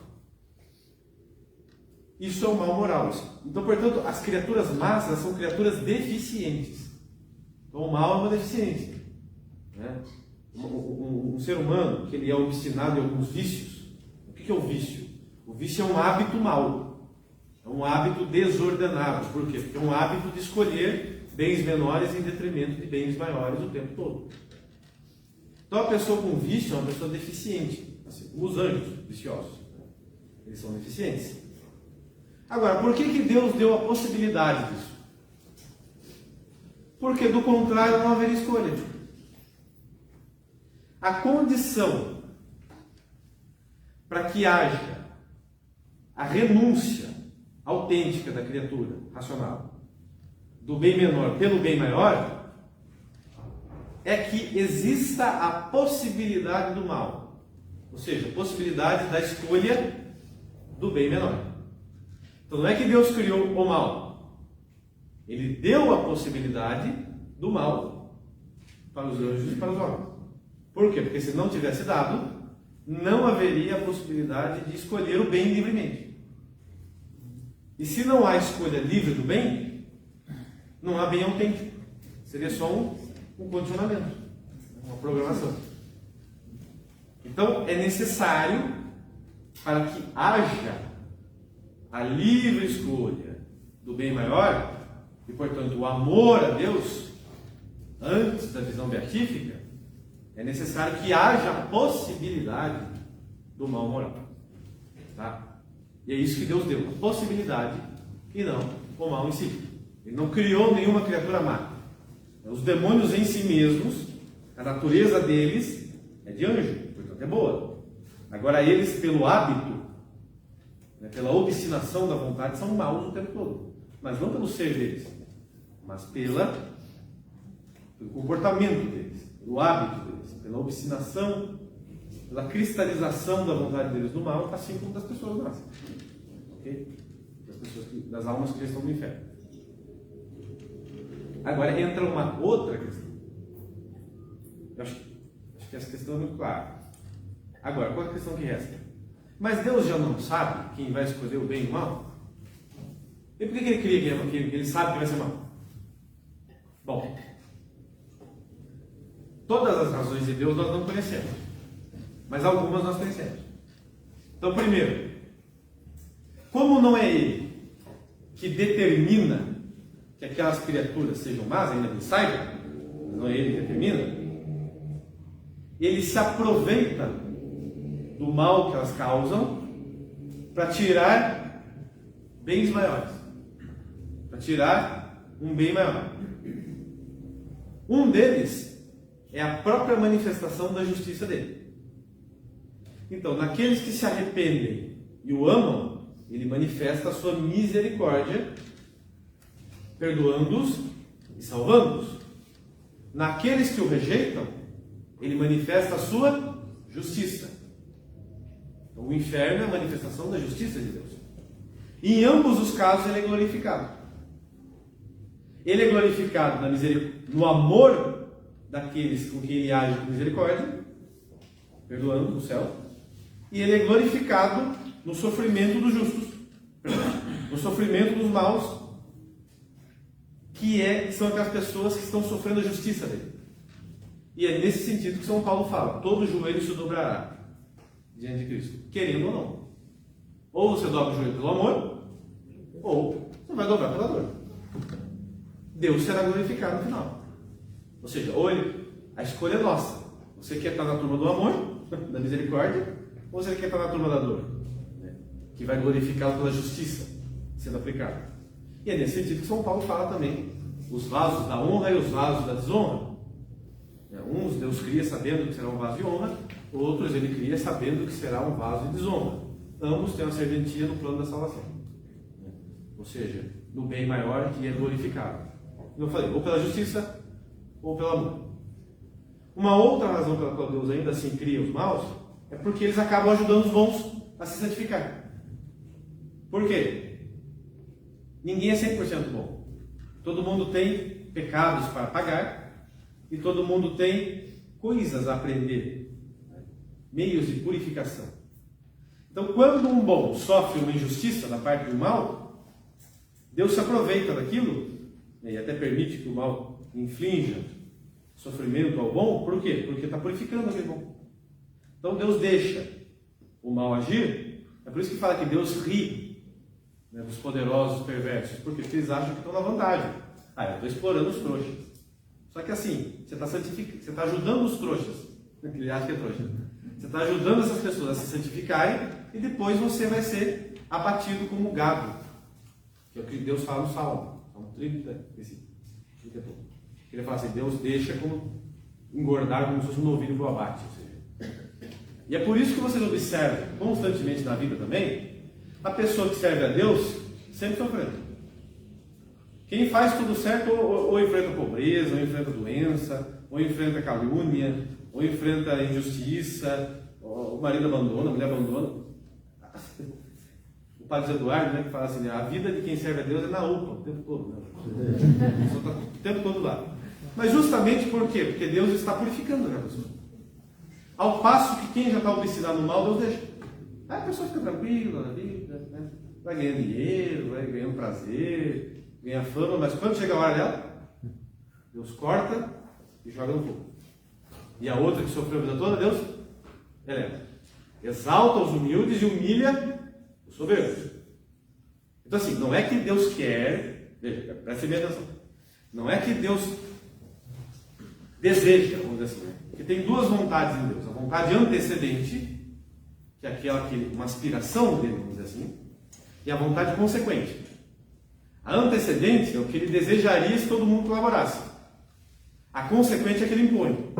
Isso é o mal moral. Então, portanto, as criaturas más, elas são criaturas deficientes. Então o mal é uma deficiência. Né? Um ser humano que ele é obstinado em alguns vícios. O que é o vício? O vício é um hábito mau, é um hábito desordenado. Por quê? Porque é um hábito de escolher bens menores em detrimento de bens maiores o tempo todo. Então a pessoa com vício é uma pessoa deficiente, assim como os anjos viciosos. Eles são deficientes. Agora, por que Deus deu a possibilidade disso? Porque do contrário não haveria escolha. A condição para que haja a renúncia autêntica da criatura racional do bem menor pelo bem maior é que exista a possibilidade do mal, ou seja, a possibilidade da escolha do bem menor. Então não é que Deus criou o mal, Ele deu a possibilidade do mal para os anjos e para os homens. Por quê? Porque se não tivesse dado, não haveria a possibilidade de escolher o bem livremente. E se não há escolha livre do bem, não há bem autêntico. Seria só um condicionamento, uma programação. Então é necessário, para que haja a livre escolha do bem maior, e portanto o amor a Deus, antes da visão beatífica, é necessário que haja a possibilidade do mal moral. Tá? E é isso que Deus deu, a possibilidade e não o mal em si. Ele não criou nenhuma criatura má. Os demônios em si mesmos, a natureza deles é de anjo, portanto é boa. Agora eles, pelo hábito, pela obstinação da vontade, são maus o tempo todo. Mas não pelo ser deles, mas pelo comportamento deles, pelo hábito deles, pela obstinação, pela cristalização da vontade deles no mal, assim como das pessoas nossas. Ok? Das almas que já estão no inferno. Agora entra uma outra questão. Eu acho que essa questão é muito clara. Agora, qual é a questão que resta? Mas Deus já não sabe quem vai escolher o bem e o mal? E por que ele cria que ele sabe que vai ser mal? Bom, todas as razões de Deus nós não conhecemos, mas algumas nós conhecemos. Então, primeiro, como não é Ele que determina que aquelas criaturas sejam más, ainda que saiba, não é Ele que determina, Ele se aproveita do mal que elas causam para tirar bens maiores, para tirar um bem maior. Um deles é a própria manifestação da justiça dele. Então, naqueles que se arrependem e o amam, ele manifesta a sua misericórdia, perdoando-os e salvando-os. Naqueles que o rejeitam, ele manifesta a sua justiça. Então, o inferno é a manifestação da justiça de Deus. E em ambos os casos ele é glorificado. Ele é glorificado no amor daqueles com quem ele age com misericórdia, perdoando no céu. E ele é glorificado no sofrimento dos justos, no sofrimento dos maus, que são aquelas pessoas que estão sofrendo a justiça dele. E é nesse sentido que São Paulo fala: todo joelho se dobrará diante de Cristo, querendo ou não. Ou você dobra o joelho pelo amor, ou você vai dobrar pela dor. Deus será glorificado no final. Ou seja, a escolha é nossa. Você quer estar na turma do amor, da misericórdia, ou você quer estar na turma da dor, que vai glorificá-lo pela justiça sendo aplicada. E é nesse sentido que São Paulo fala também: os vasos da honra e os vasos da desonra. Uns Deus cria sabendo que será um vaso de honra, outros ele cria sabendo que será um vaso de desonra. Ambos têm uma serventia no plano da salvação. Ou seja, no bem maior que é glorificado. Eu falei, ou pela justiça, ou pelo amor. Uma outra razão pela qual Deus ainda assim cria os maus é porque eles acabam ajudando os bons a se santificar. Por quê? Ninguém é 100% bom. Todo mundo tem pecados para pagar e todo mundo tem coisas a aprender, meios de purificação. Então, quando um bom sofre uma injustiça da parte do mal, Deus se aproveita daquilo e até permite que o mal inflinja sofrimento ao bom. Por quê? Porque está purificando aquele bom. Então Deus deixa o mal agir. É por isso que fala que Deus ri dos poderosos perversos. Por quê? Porque eles acham que estão na vantagem. Eu estou explorando os trouxas. Só que assim, você está ajudando os trouxas. Ele acha que é trouxa. Você está ajudando essas pessoas a se santificarem e depois você vai ser abatido como gado. Que é o que Deus fala no Salmo. Salmo 30, ele fala assim: Deus deixa como engordar como se fosse um novilho para o abate. Ou seja, e é por isso que vocês observam constantemente na vida também a pessoa que serve a Deus sempre sofrendo. Quem faz tudo certo ou enfrenta pobreza, ou enfrenta doença, ou enfrenta calúnia, ou enfrenta injustiça, o marido abandona, a mulher abandona. O padre Eduardo, que fala assim: a vida de quem serve a Deus é na UPA o tempo todo. A pessoa está o tempo todo lá. Mas justamente por quê? Porque Deus está purificando aquela pessoa. Ao passo que quem já está obstinado no mal, Deus deixa. Aí a pessoa fica tranquila na vida, vai ganhando dinheiro, vai ganhando prazer, ganha fama, mas quando chega a hora dela, Deus corta e joga no fogo. E a outra que sofreu a vida toda, Deus eleva. Exalta os humildes e humilha os soberbos. Então assim, não é que Deus quer, veja, preste bem atenção, não é que Deus deseja, vamos dizer assim, porque tem duas vontades em Deus: a vontade antecedente, que é aquela que uma aspiração dele, vamos dizer assim, e a vontade consequente. A antecedente é o que ele desejaria se todo mundo colaborasse. A consequente é que ele impõe.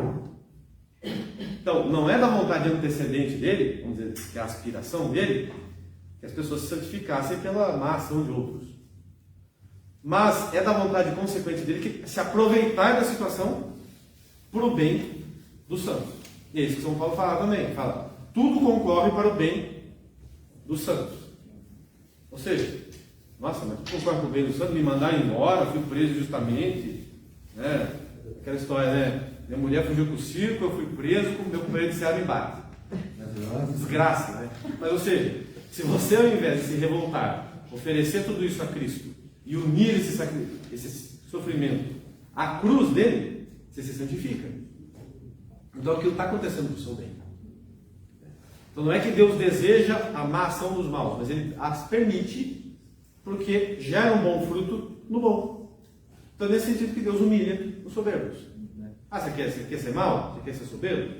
Então, não é da vontade antecedente dele, vamos dizer, que é a aspiração dele, que as pessoas se santificassem pela má ação de outros. Mas é da vontade consequente dele que se aproveitar da situação para o bem dos santos. E é isso que São Paulo fala também. Fala, tudo concorre para o bem dos santos. Ou seja, nossa, mas tudo concorre para o bem dos santos, me mandaram embora, fui preso justamente. Né? Aquela história, né? Minha mulher fugiu com o circo, eu fui preso, com meu companheiro de serra me bate. Desgraça, né? Mas, ou seja, se você ao invés de se revoltar, oferecer tudo isso a Cristo e unir esse sofrimento à cruz dele, você se santifica. Então aquilo está acontecendo para o seu bem. Então não é que Deus deseja a má ação dos maus, mas Ele as permite porque gera um bom fruto no bom. Então é nesse sentido que Deus humilha os soberbos. Ah, você quer ser mau? Você quer ser soberbo?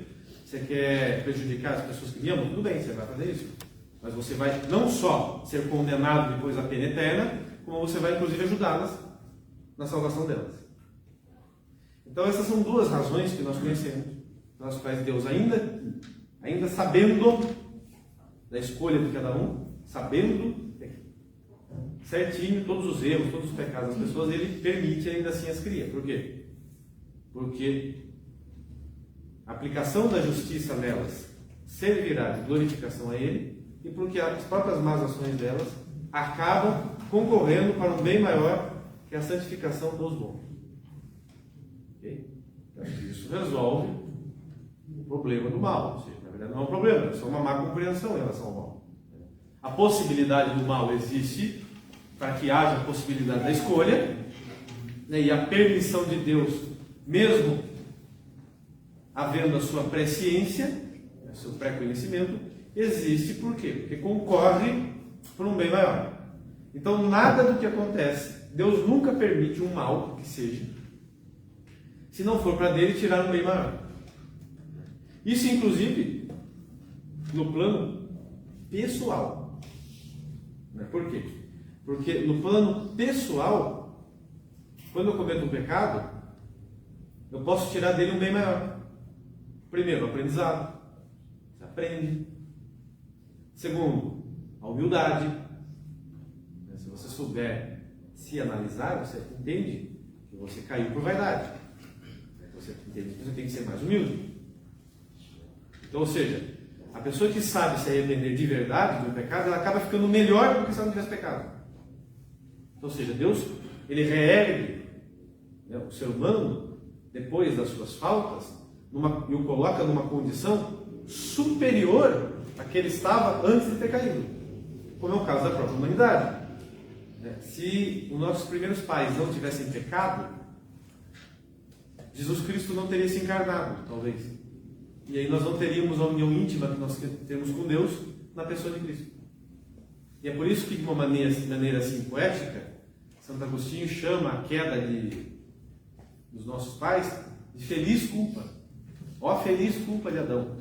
Você quer prejudicar as pessoas que me amam? Tudo bem, você vai fazer isso. Mas você vai não só ser condenado depois da pena eterna, como você vai inclusive ajudá-las na salvação delas. Então essas são duas razões que nós conhecemos, pelas quais Deus ainda sabendo da escolha de cada um, sabendo certinho todos os erros, todos os pecados das pessoas, Ele permite ainda assim as cria. Por quê? Porque a aplicação da justiça nelas servirá de glorificação a Ele, e porque as próprias más ações delas acabam concorrendo para um bem maior, que é a santificação dos bons. Okay? Então, isso resolve o problema do mal. Ou seja, na verdade não é um problema, é só uma má compreensão em relação ao mal. A possibilidade do mal existe para que haja a possibilidade da escolha, né, e a permissão de Deus, mesmo havendo a sua presciência, o seu pré-conhecimento, existe por quê? Porque concorre para um bem maior. Então nada do que acontece, Deus nunca permite um mal que seja, se não for para dele tirar um bem maior. Isso inclusive no plano pessoal. Por quê? Porque no plano pessoal, quando eu cometo um pecado, eu posso tirar dele um bem maior. Primeiro, o aprendizado. Você aprende. Segundo, a humildade. Se você souber se analisar, você entende que você caiu por vaidade. Você entende que você tem que ser mais humilde. Então, ou seja, a pessoa que sabe se arrepender de verdade do pecado, ela acaba ficando melhor do que se ela não tivesse pecado. Ou seja, Deus, Ele reergue, né, o ser humano, depois das suas faltas, e o coloca numa condição superior à que ele estava antes de ter caído. Como é o caso da própria humanidade. Se os nossos primeiros pais não tivessem pecado, Jesus Cristo não teria se encarnado, talvez. E aí nós não teríamos a união íntima que nós temos com Deus na pessoa de Cristo. E é por isso que, de uma maneira assim poética, Santo Agostinho chama a queda dos nossos pais de feliz culpa. Ó feliz culpa de Adão,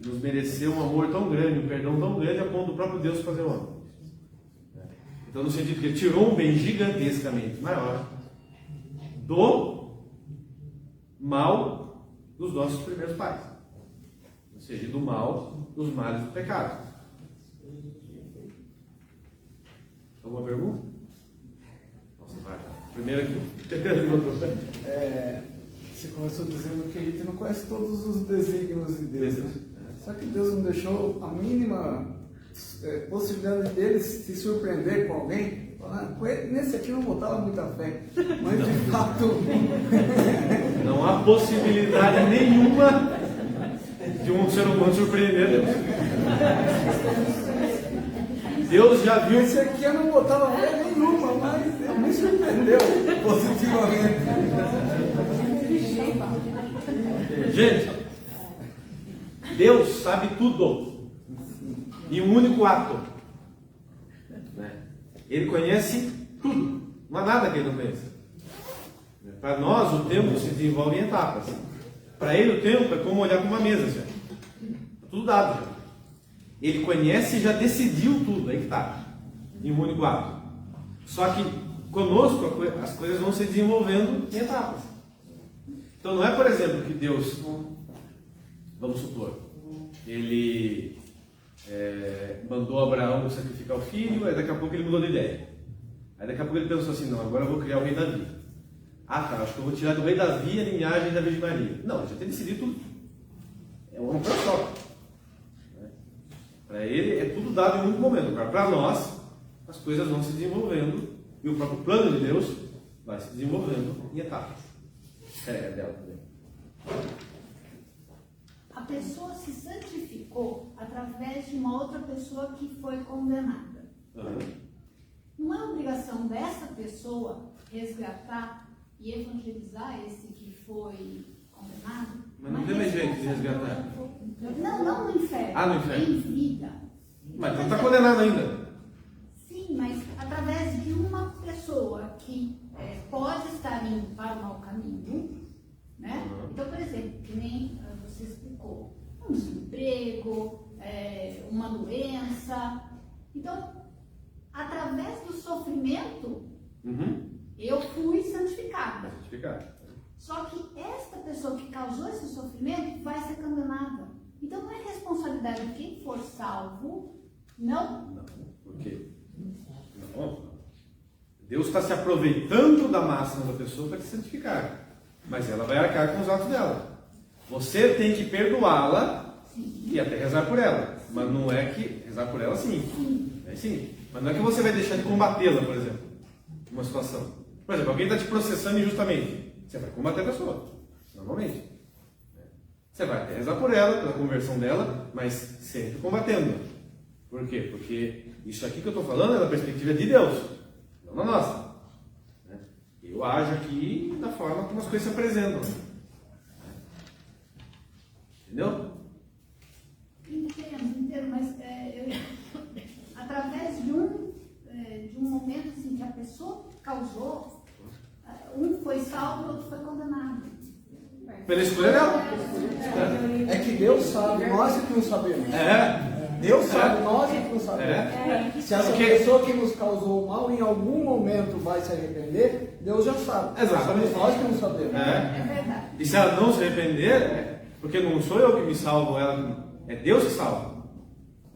que nos mereceu um amor tão grande, um perdão tão grande, a ponto do próprio Deus fazer o homem. Então, no sentido que ele tirou um bem gigantescamente maior do mal dos nossos primeiros pais. Ou seja, do mal dos males do pecado. Alguma pergunta? Nossa, vai. Primeiro aqui. Você começou dizendo que a gente não conhece todos os desígnios de Deus. Né? Só que Deus não deixou a mínima possibilidade deles se surpreender com alguém. Nesse aqui eu não botava muita fé. Mas de fato. Não há possibilidade nenhuma de um ser humano surpreender Deus. Deus já viu. Esse aqui eu não botava fé nenhuma, mas ele me surpreendeu positivamente. Gente, Deus sabe tudo em um único ato. Ele conhece tudo. Não há nada que ele não conheça. Para nós, o tempo se desenvolve em etapas. Para ele, o tempo é como olhar para uma mesa. Já. Tudo dado. Já. Ele conhece e já decidiu tudo. Aí que está. Em um único ato. Só que conosco as coisas vão se desenvolvendo em etapas. Então não é, por exemplo, que Deus, vamos supor, ele mandou Abraão sacrificar o filho, aí daqui a pouco ele mudou de ideia. Aí daqui a pouco ele pensou assim, não, agora eu vou criar o rei Davi. Ah tá, acho que eu vou tirar do rei Davi a linhagem da Virgem Maria. Não, ele já tem decidido tudo. É uma coisa só. Para ele é tudo dado em um único momento. Agora, para nós, as coisas vão se desenvolvendo e o próprio plano de Deus vai se desenvolvendo em etapas. Dela também. A pessoa se santificou através de uma outra pessoa que foi condenada. Não é obrigação dessa pessoa resgatar e evangelizar esse que foi condenado? Mas não tem mais jeito de resgatar. Não no inferno. Ah, no inferno. Em vida. Mas não está condenado ainda. Sim, mas através de uma pessoa que pode estar indo para o mau caminho, né? Então, por exemplo, que nem você explicou, um desemprego, uma doença. Então, através do sofrimento, eu fui santificada. Só que esta pessoa que causou esse sofrimento vai ser condenada. Então não é responsabilidade de quem for salvo, não? Não, por quê? Não. Deus está se aproveitando da máxima da pessoa para te santificar. Mas ela vai arcar com os atos dela. Você tem que perdoá-la e até rezar por ela. Mas não é que... Rezar por ela, sim. Sim. Mas não é que você vai deixar de combatê-la, por exemplo. Uma situação. Por exemplo, alguém está te processando injustamente. Você vai combater a pessoa. Normalmente. Você vai até rezar por ela, pela conversão dela, mas sempre combatendo. Por quê? Porque isso aqui que eu estou falando é da perspectiva de Deus, não da nossa. Eu ajo aqui da forma como as coisas se apresentam. Entendeu? Entendo, mas através de um momento assim, que a pessoa causou, um foi salvo e o outro foi condenado. Pela escolha dela. É que Deus sabe, nós é que não sabemos. Deus sabe, nós é que não sabemos. Se essa pessoa que nos causou mal em algum momento vai se arrepender, Deus já sabe. Exatamente. Nós que não sabemos. É verdade. E se ela não se arrepender, porque não sou eu que me salvo, é Deus que salva.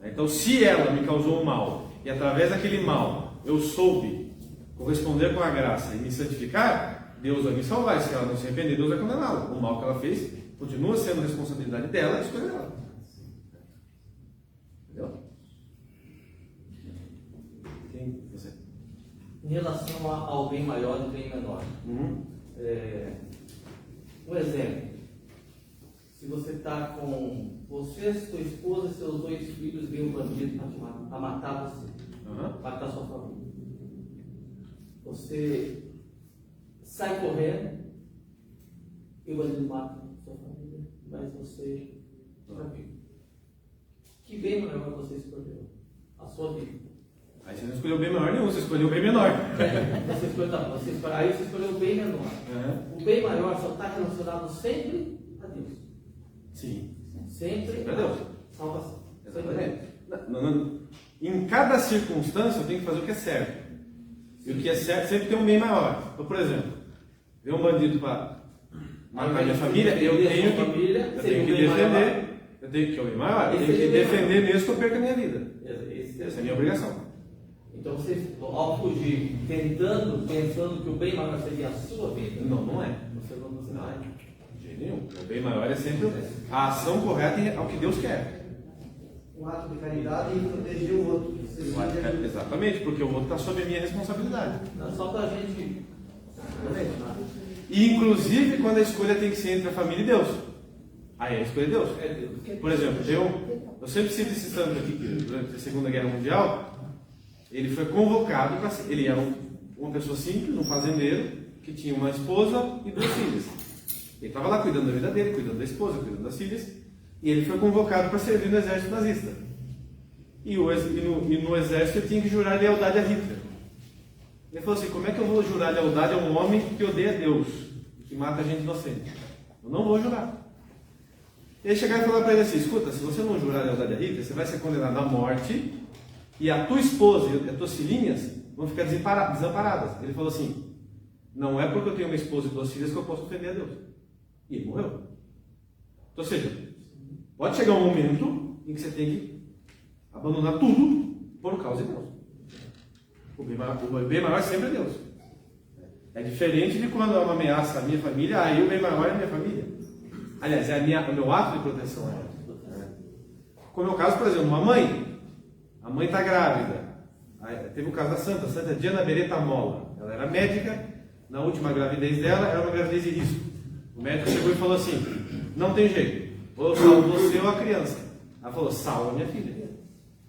Então, se ela me causou um mal e através daquele mal eu soube corresponder com a graça e me santificar, Deus vai me salvar. E se ela não se arrepender, Deus vai condená-la. O mal que ela fez continua sendo responsabilidade dela e escolha dela. Entendeu? Quem? Você? Em relação ao bem maior e bem menor. Um exemplo. Se você está com você, sua esposa e seus 2 filhos, vem um bandido para matar você, matar sua família. Você sai correndo e o bandido mata sua família, mas você está vivo. Que bem maior você escolheu? A sua vida. Aí você não escolheu o bem maior nenhum, você escolheu o bem menor. Aí você escolheu o bem menor. O bem maior só está relacionado sempre a Deus. Sim. Sempre a Deus. Salvação. Exatamente. Em cada circunstância eu tenho que fazer o que é certo. E o que é certo sempre tem um bem maior. Então, por exemplo, vem um bandido para matar minha família, eu tenho que defender. Eu tenho que, o maior, eu tenho que defender mesmo que eu perca a minha vida. Essa é a minha obrigação. Então você, ao fugir, pensando que o bem maior seria a sua vida? Não é. Você não é. De jeito nenhum. O bem maior é sempre a ação correta ao que Deus quer. Um ato de caridade e proteger o outro. Exatamente, porque o outro está sob a minha responsabilidade. Não, só para a gente. E inclusive quando a escolha tem que ser entre a família e Deus. Aí é a escolha de Deus. Por exemplo, eu sempre cito esse santo aqui, que durante a Segunda Guerra Mundial, ele foi convocado para ser. Ele era uma pessoa simples, um fazendeiro, que tinha uma esposa e 2 filhas. Ele estava lá cuidando da vida dele, cuidando da esposa, cuidando das filhas, e ele foi convocado para servir no exército nazista. E no exército ele tinha que jurar lealdade a Hitler. Ele falou assim: como é que eu vou jurar lealdade a um homem que odeia Deus, que mata gente inocente? Eu não vou jurar. Ele chegaram e falaram para ele assim: escuta, se você não jurar lealdade a Hitler, você vai ser condenado à morte e a tua esposa e as tuas filhinhas vão ficar desamparadas. Ele falou assim: não é porque eu tenho uma esposa e 2 filhas que eu posso ofender a Deus. E ele morreu. Ou seja, pode chegar um momento em que você tem que abandonar tudo por causa de Deus. O bem maior sempre é Deus. É diferente de quando é uma ameaça à minha família, aí o bem maior é a minha família. Aliás, é o meu ato de proteção. Como é o caso, por exemplo, uma mãe. A mãe está grávida. Teve o caso da Santa Diana Beretta Mola. Ela era médica, na última gravidez dela, era uma gravidez de risco. O médico chegou e falou assim, não tem jeito, ou eu salvo você ou a criança. Ela falou, salva minha filha.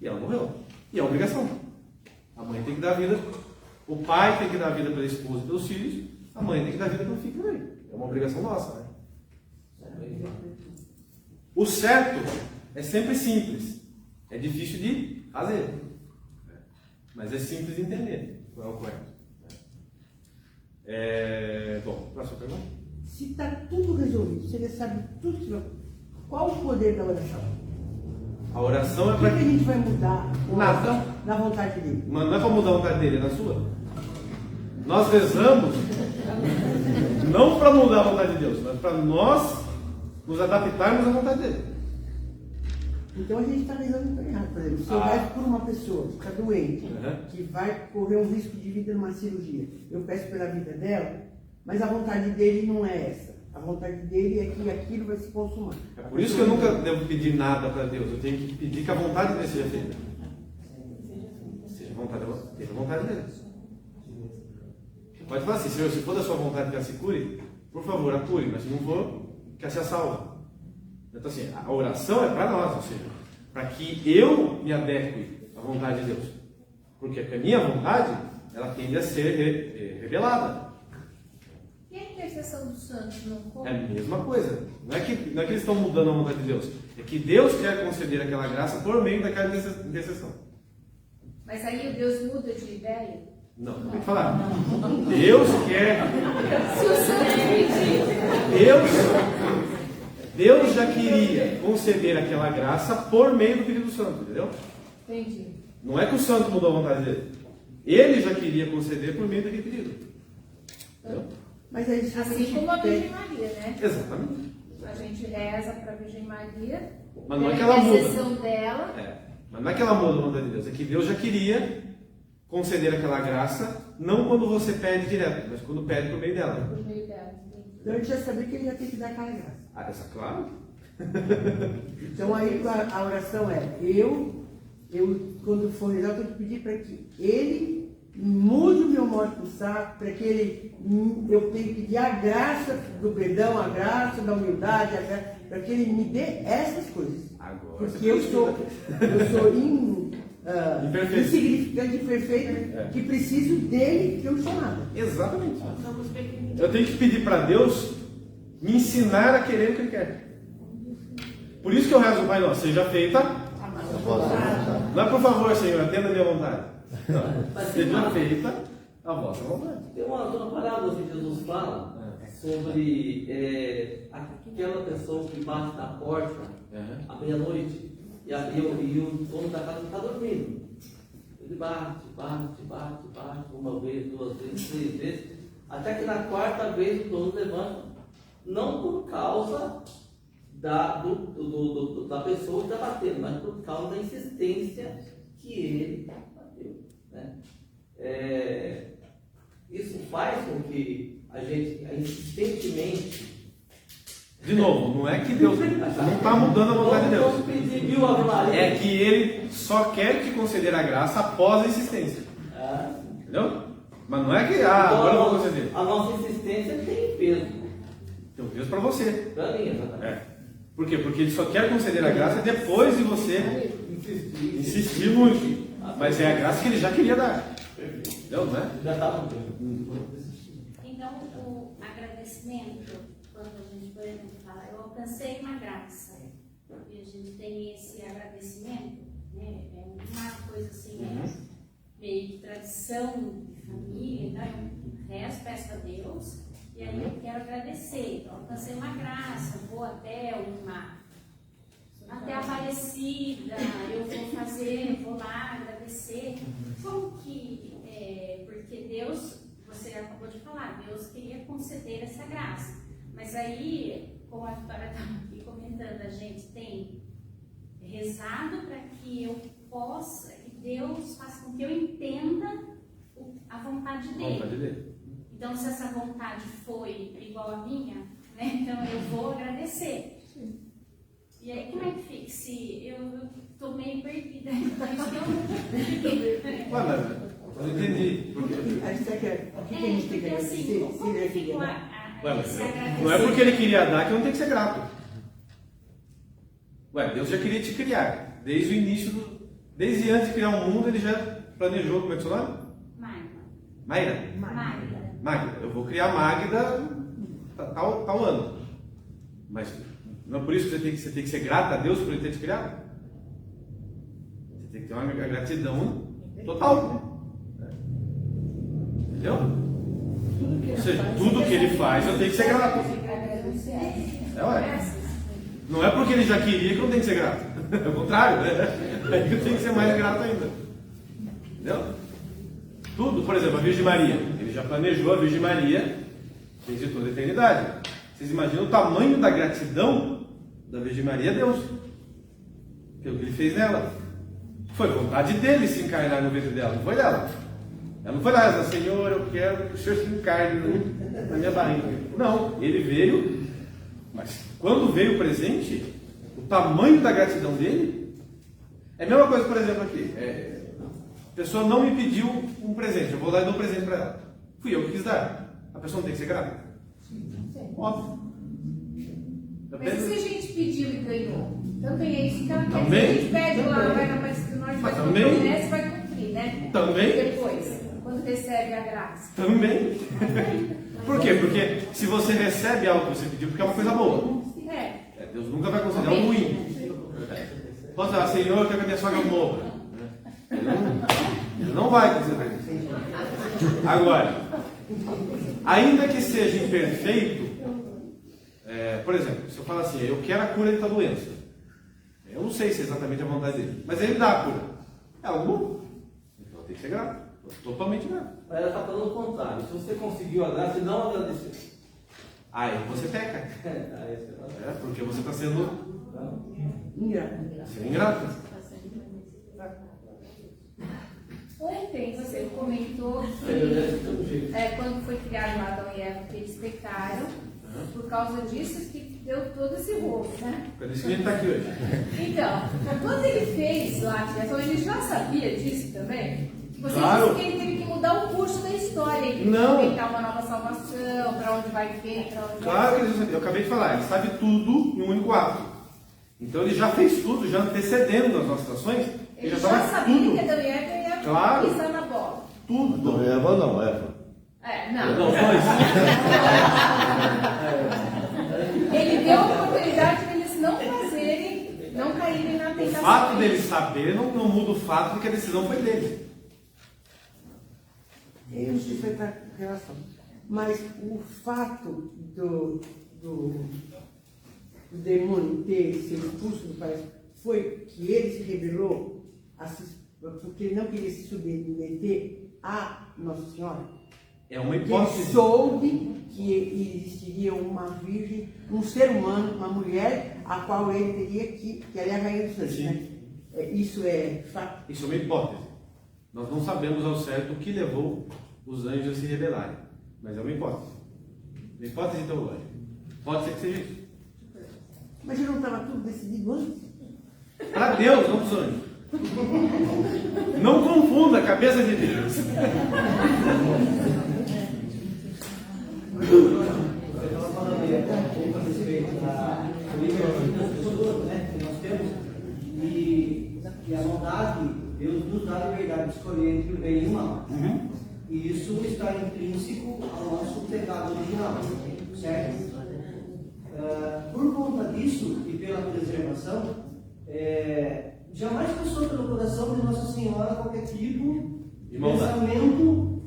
E ela morreu. E é obrigação. A mãe tem que dar vida, o pai tem que dar vida pela esposa e pelos filhos, a mãe tem que dar vida pelo filho também. É uma obrigação nossa, né? O certo é sempre simples. É difícil de fazer. Mas é simples de entender qual é o correto. Bom, próxima pergunta. Se está tudo resolvido, se ele sabe tudo que vai... Qual o poder da oração? A oração é O para que a gente vai mudar com a Nada. oração na vontade dele? Mas não é para mudar a vontade dele, é na sua. Nós rezamos não para mudar a vontade de Deus, mas para nós nos adaptarmos à vontade dele. Então a gente está rezando tão errado. Por exemplo, se eu rezo por uma pessoa que está doente, que vai correr um risco de vida numa cirurgia, eu peço pela vida dela, mas a vontade dele não é essa. A vontade dele é que aquilo vai se consumar. É por isso que eu nunca devo pedir nada para Deus. Eu tenho que pedir que a vontade dele seja feita. Seja a vontade dele. Pode falar assim, Senhor, se for da sua vontade que ela se cure, por favor, a cure, mas se não for, que ela se salva. Então assim, a oração é para nós, ou seja, para que eu me adeque à vontade de Deus. Porque a minha vontade, ela tende a ser revelada. E a intercessão dos santos não conta? É a mesma coisa. Não é que eles estão mudando a vontade de Deus. É que Deus quer conceder aquela graça por meio daquela intercessão. Mas aí o Deus muda de ideia? Não, tem que falar. Deus quer. Se o santo pedir. Deus já queria conceder aquela graça por meio do pedido do santo, entendeu? Entendi. Não é que o santo mudou a vontade dele. Ele já queria conceder por meio daquele pedido. Entendeu? Mas aí, Assim como a Virgem Maria, né? Exatamente. A gente reza para a Virgem Maria. Mas não é que ela muda. exceção dela. Mas não é que ela muda a vontade de Deus. É que Deus já queria conceder aquela graça, não quando você pede direto, mas quando pede por meio dela. Por meio dela. então a gente já sabia que ele ia ter que dar aquela graça. Essa, claro. Então aí a oração é, eu quando for rezar, eu tenho que pedir para que ele mude o meu modo de pensar, para que eu tenho que pedir a graça do perdão, a graça da humildade, para que ele me dê essas coisas. Agora, porque eu sou insignificante, imperfeito, que preciso dele, que eu sou nada. Exatamente. Eu tenho que pedir para Deus me ensinar a querer o que Ele quer. Por isso que eu rezo o Pai Nosso, seja feita. Não é por favor, Senhor, atenda a minha vontade. Não, seja feita a vossa vontade. Tem uma parábola que Jesus fala sobre aquela pessoa que bate na porta à meia-noite e o dono da casa está dormindo. Ele bate, uma vez, duas vezes, 3 vezes, até que na 4ª vez o dono levanta, não por causa da pessoa que está batendo, mas por causa da insistência que ele bateu. Né? Isso faz com que a gente insistentemente. De novo, não é que Deus não está mudando a vontade de Deus. É que Ele só quer te conceder a graça após a insistência. Entendeu? Mas não é que, agora eu vou conceder. A nossa insistência tem peso. Tem um peso para você. Para mim, exatamente. Por quê? Porque Ele só quer conceder a graça depois de você insistir muito. Mas é a graça que Ele já queria dar. Entendeu? Não é? Já estava. Então, o agradecimento, quando a gente, por exemplo, fala, eu alcancei uma graça, e a gente tem esse agradecimento, né? É uma coisa assim, meio que tradição de família, então eu rezo, peço a Deus, e aí eu quero agradecer. Então, alcancei uma graça, vou até Aparecida, eu vou lá agradecer. Como que, porque Deus, você acabou de falar, Deus queria conceder essa graça. Mas aí, como a Vitória estava aqui comentando, a gente tem rezado para que eu possa, que Deus faça com que eu entenda a vontade dele. Então, se essa vontade foi igual a minha, né, então eu vou agradecer. E aí, como é que fica? Se eu estou meio perdida, Eu não entendi. O que a gente tem que agradecer? Se ele queria dar. Não é porque ele queria dar que não tem que ser grato. Deus já queria te criar. Desde o início, desde antes de criar o mundo, ele já planejou. Como é que é o seu nome? Magda. Eu vou criar Magda tal ano. Mas não é por isso que você tem que ser grata a Deus por ele ter te criado? Você tem que ter uma gratidão total. Entendeu? Ou seja, tudo que ele faz eu tenho que ser grato. Não é porque ele já queria que eu não tenho que ser grato. É o contrário, né? Aí eu tenho que ser mais grato ainda. Entendeu? Tudo, por exemplo, a Virgem Maria. Ele já planejou a Virgem Maria desde toda a eternidade. Vocês imaginam o tamanho da gratidão da Virgem Maria a Deus pelo que ele fez nela. Foi vontade dele se encarnar no ventre dela, não foi dela. Ela não foi lá, Senhor, eu quero que o Senhor se encarne na minha barriga. Não, ele veio, mas quando veio o presente, o tamanho da gratidão dele é a mesma coisa, por exemplo, aqui. A pessoa não me pediu um presente, eu vou lá e dou um presente para ela. Fui eu que quis dar. A pessoa não tem que ser grata? Óbvio. Mas e se a gente pediu e ganhou? Também é isso que ela quer. Também? Se a gente pede lá, vai na paz que nós vai cumprir, vai cumprir, né? Também? Depois, quando recebe a graça. Também. Por quê? Porque se você recebe algo que você pediu, porque é uma coisa boa. Deus nunca vai considerar um ruim. Posso falar, Senhor, eu quero que a minha sogra morra. Ele não vai considerar isso. Agora, ainda que seja imperfeito, por exemplo, se eu falar assim, eu quero a cura de tal doença. Eu não sei se é exatamente a vontade dele, mas ele dá a cura. É algo bom. Então tem que ser grato. Totalmente grato. Mas ela está falando o contrário. Se você conseguiu a graça e não agradeceu. Aí você peca. Porque você está sendo ingrato. Ontem você comentou que quando foi criado Adão e Eva, que eles pecaram, por causa disso que deu todo esse rolo, né? Por isso que a gente está aqui hoje. Então, quando ele fez lá a criação, ele já sabia disso também? Você Claro. disse que ele teve que mudar o curso da história, ele Não. teve que inventar uma nova salvação, para onde vai vir, para onde Claro vai que ele já sabia. Eu acabei de falar, ele sabe tudo em um único ato. Então ele já fez tudo, já antecedendo as nossas ações. Ele já estava sabia tudo. que Adão e Eva ia Claro. pisar na bola. Tudo. Não, Eva não, Eva. Não. Dois. Ele deu a oportunidade de eles não fazerem, não caírem na O tentação. fato dele saber não muda o fato de que a decisão foi dele. Eu sei que está em relação. Mas o fato do demônio ter sido expulso do paraíso foi que ele se rebelou porque ele não queria se submeter a Nossa Senhora. É uma Ele hipótese. soube que existiria uma virgem, um ser humano, uma mulher, a qual ele teria que era a rainha dos anjos, né? Isso é fato. Isso é uma hipótese. Nós não sabemos ao certo o que levou os anjos a se rebelarem. Mas é uma hipótese. Uma hipótese teológica. Pode ser que seja isso. Mas já não estava tudo decidido antes? Para Deus, não para os anjos. Não confunda a cabeça de Deus. Você estava falando aí um pouco a respeito da livre-arbítrio, né, que nós temos, e a bondade, Deus nos dá a liberdade de escolher entre o bem e o mal. E isso está intrínseco ao nosso pecado original, certo? Por conta disso e pela preservação, jamais passou pelo coração de Nossa Senhora qualquer tipo de pensamento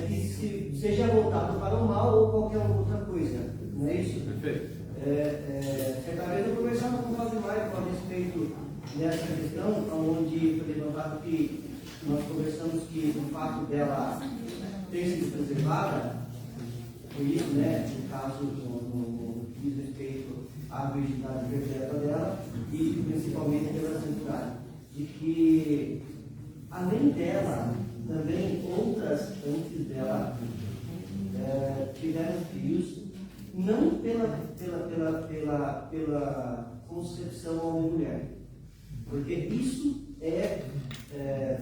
que seja voltado para o mal ou qualquer outra coisa, não é isso? Perfeito. Certa vez eu conversava com o Padre Michael a respeito dessa questão, onde foi levantado que nós conversamos que o fato dela ter sido preservada foi isso, né? No caso, no que diz respeito à virgindade perpétua dela e principalmente pela santidade. de que, além dela, também outras antes dela tiveram filhos, não pela concepção homem-mulher, porque isso é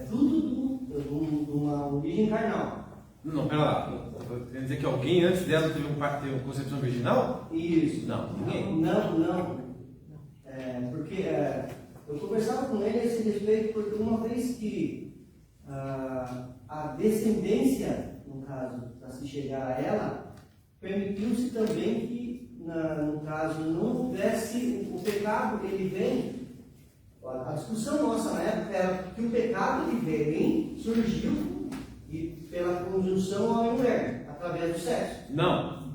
fruto de uma origem carnal. Não, pera lá. Quer dizer que alguém antes dela teve uma concepção virginal? Isso. Não, ninguém. Não. Porque eu conversava com ele a esse respeito, porque uma vez que a descendência, no caso, para se chegar a ela, permitiu-se também que, no caso, não houvesse o pecado, ele vem. A discussão nossa na época era que o pecado surgiu e pela conjunção homem e mulher, através do sexo. Não.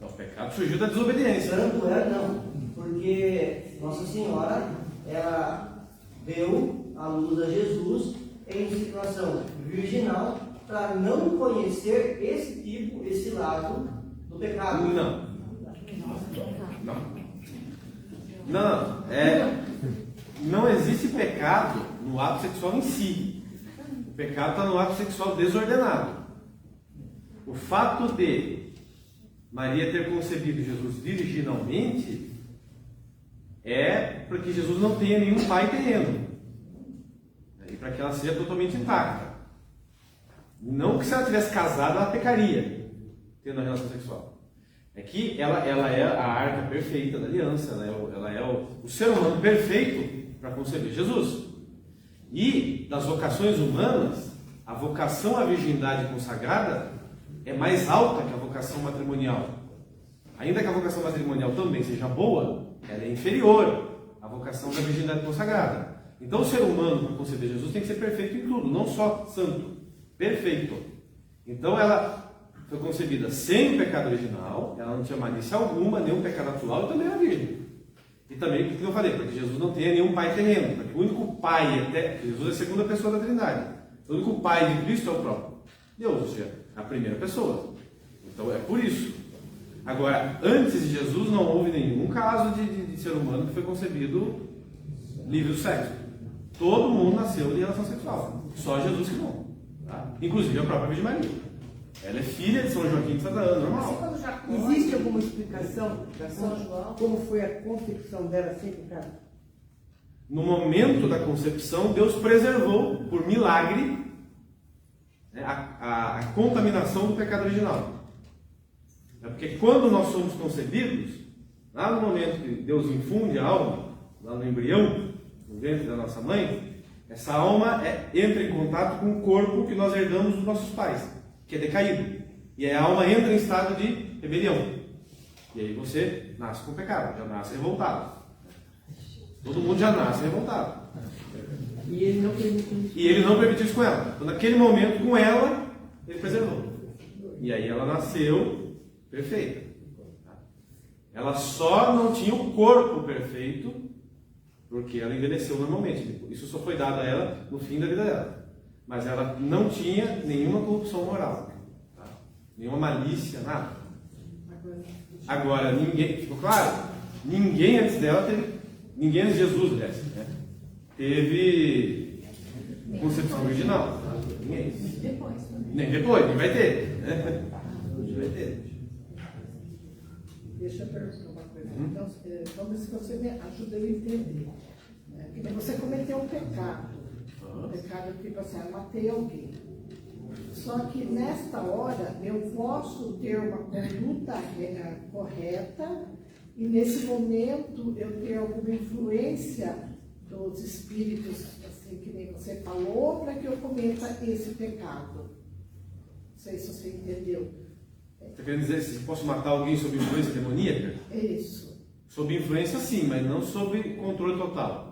O pecado surgiu da desobediência. Tanto é, não. Porque Nossa Senhora, ela deu a luz a Jesus em situação virginal para não conhecer esse lado do pecado. Não existe pecado no ato sexual em si. O pecado está no ato sexual desordenado. O fato de Maria ter concebido Jesus virginalmente é porque Jesus não tenha nenhum pai terreno. E para que ela seja totalmente intacta. Não que se ela tivesse casado, ela pecaria, tendo a relação sexual. É que ela é a arca perfeita da aliança, ela é o ser humano perfeito para conceber Jesus. E das vocações humanas, a vocação à virgindade consagrada é mais alta que a vocação matrimonial. Ainda que a vocação matrimonial também seja boa, ela é inferior à vocação da virgindade consagrada. Então o ser humano, para conceber Jesus, tem que ser perfeito em tudo, não só santo, perfeito. Então ela foi concebida sem o pecado original, ela não tinha malícia alguma, nenhum pecado atual, e também era virgem. E também, porque eu falei, porque Jesus não tenha nenhum pai terreno, porque o único pai, Jesus é a segunda pessoa da Trindade, o único pai de Cristo é o próprio Deus, ou seja, a primeira pessoa. Então é por isso. Agora, antes de Jesus não houve nenhum caso de ser humano que foi concebido livre do sexo. Todo mundo nasceu de relação sexual, só Jesus que não. Tá? Inclusive a própria Virgem Maria. Ela é filha de São Joaquim de Santa Ana, normal. Existe alguma explicação da São João? Como foi a concepção dela sem pecado? No momento da concepção, Deus preservou, por milagre, a contaminação do pecado original. É porque quando nós somos concebidos, lá no momento que Deus infunde a alma, lá no embrião, no ventre da nossa mãe, essa alma entra em contato com o corpo que nós herdamos dos nossos pais, que é decaído. E aí a alma entra em estado de rebelião. E aí você nasce com pecado, já nasce revoltado. Todo mundo já nasce revoltado. E ele não permitiu isso. E ele não permitiu isso com ela. Então naquele momento, com ela, ele preservou. E aí ela nasceu perfeita. Ela só não tinha o corpo perfeito, porque ela envelheceu normalmente. Isso só foi dado a ela no fim da vida dela. Mas ela não tinha nenhuma corrupção moral, tá? Nenhuma malícia, nada. Agora, ninguém, ficou claro? Ninguém antes dela teve, ninguém antes de Jesus, aliás, né? Teve concepção original. Tá? Ninguém. Nem depois, nem vai ter. Né? Nem vai ter. Deixa eu perguntar uma coisa. Então, vamos ver se você me ajuda a entender. Porque você cometeu um pecado. Um pecado tipo assim, eu matei alguém. Só que nesta hora eu posso ter uma conduta correta e nesse momento eu ter alguma influência dos espíritos, assim, que nem você falou, para que eu cometa esse pecado. Não sei se você entendeu. Você quer dizer se posso matar alguém sob influência demoníaca? É isso. Sob influência sim, mas não sob controle total.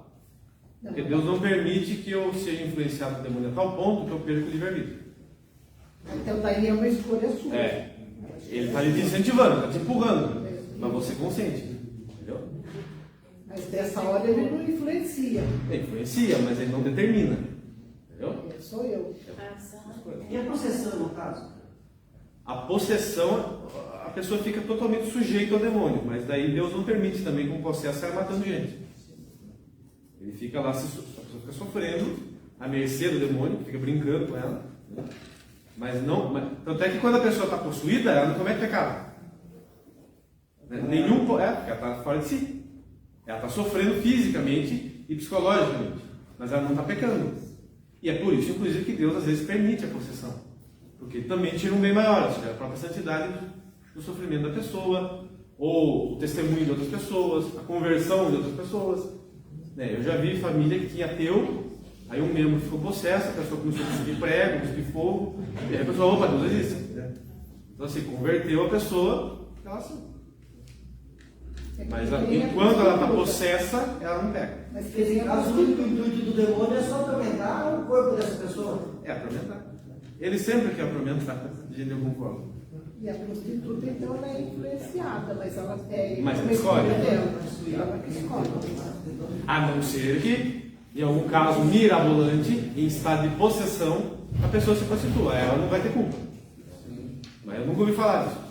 Porque Deus não permite que eu seja influenciado pelo demônio a tal ponto que eu perca o livre-arbítrio. Então daí é uma escolha sua. Ele está lhe incentivando, está te empurrando, mas você consente, entendeu? Mas dessa hora ele não influencia. Ele influencia, mas ele não determina, entendeu? Sou eu. E a possessão, no caso? A possessão, a pessoa fica totalmente sujeita ao demônio, mas daí Deus não permite também que um possesso saia matando gente. Ele fica lá, a pessoa fica sofrendo, à mercê do demônio, fica brincando com ela. Né? Tanto é que quando a pessoa está possuída, ela não comete pecado. Porque ela está fora de si. Ela está sofrendo fisicamente e psicologicamente, mas ela não está pecando. E é por isso, inclusive, que Deus às vezes permite a possessão. Porque também tira um bem maior, ou seja, a própria santidade do sofrimento da pessoa, ou o testemunho de outras pessoas, a conversão de outras pessoas. Eu já vi família que tinha ateu, aí um membro ficou possesso, a pessoa começou a cuspir prego, cuspir fogo, e aí a pessoa, opa, Deus existe. Então assim, converteu a pessoa, ela assim. Mas enquanto ela está possessa, ela não pega. Mas nesse caso, o único intuito do demônio é só atormentar o corpo dessa pessoa. É atormentar. Ele sempre quer atormentar de alguma forma. E a prostituta, então, ela é influenciada, mas ela tem. Mas ela escolhe. Ela escolhe. A não ser que, em algum caso mirabolante, em estado de possessão, a pessoa se prostitua. Ela não vai ter culpa. Mas eu nunca ouvi falar disso.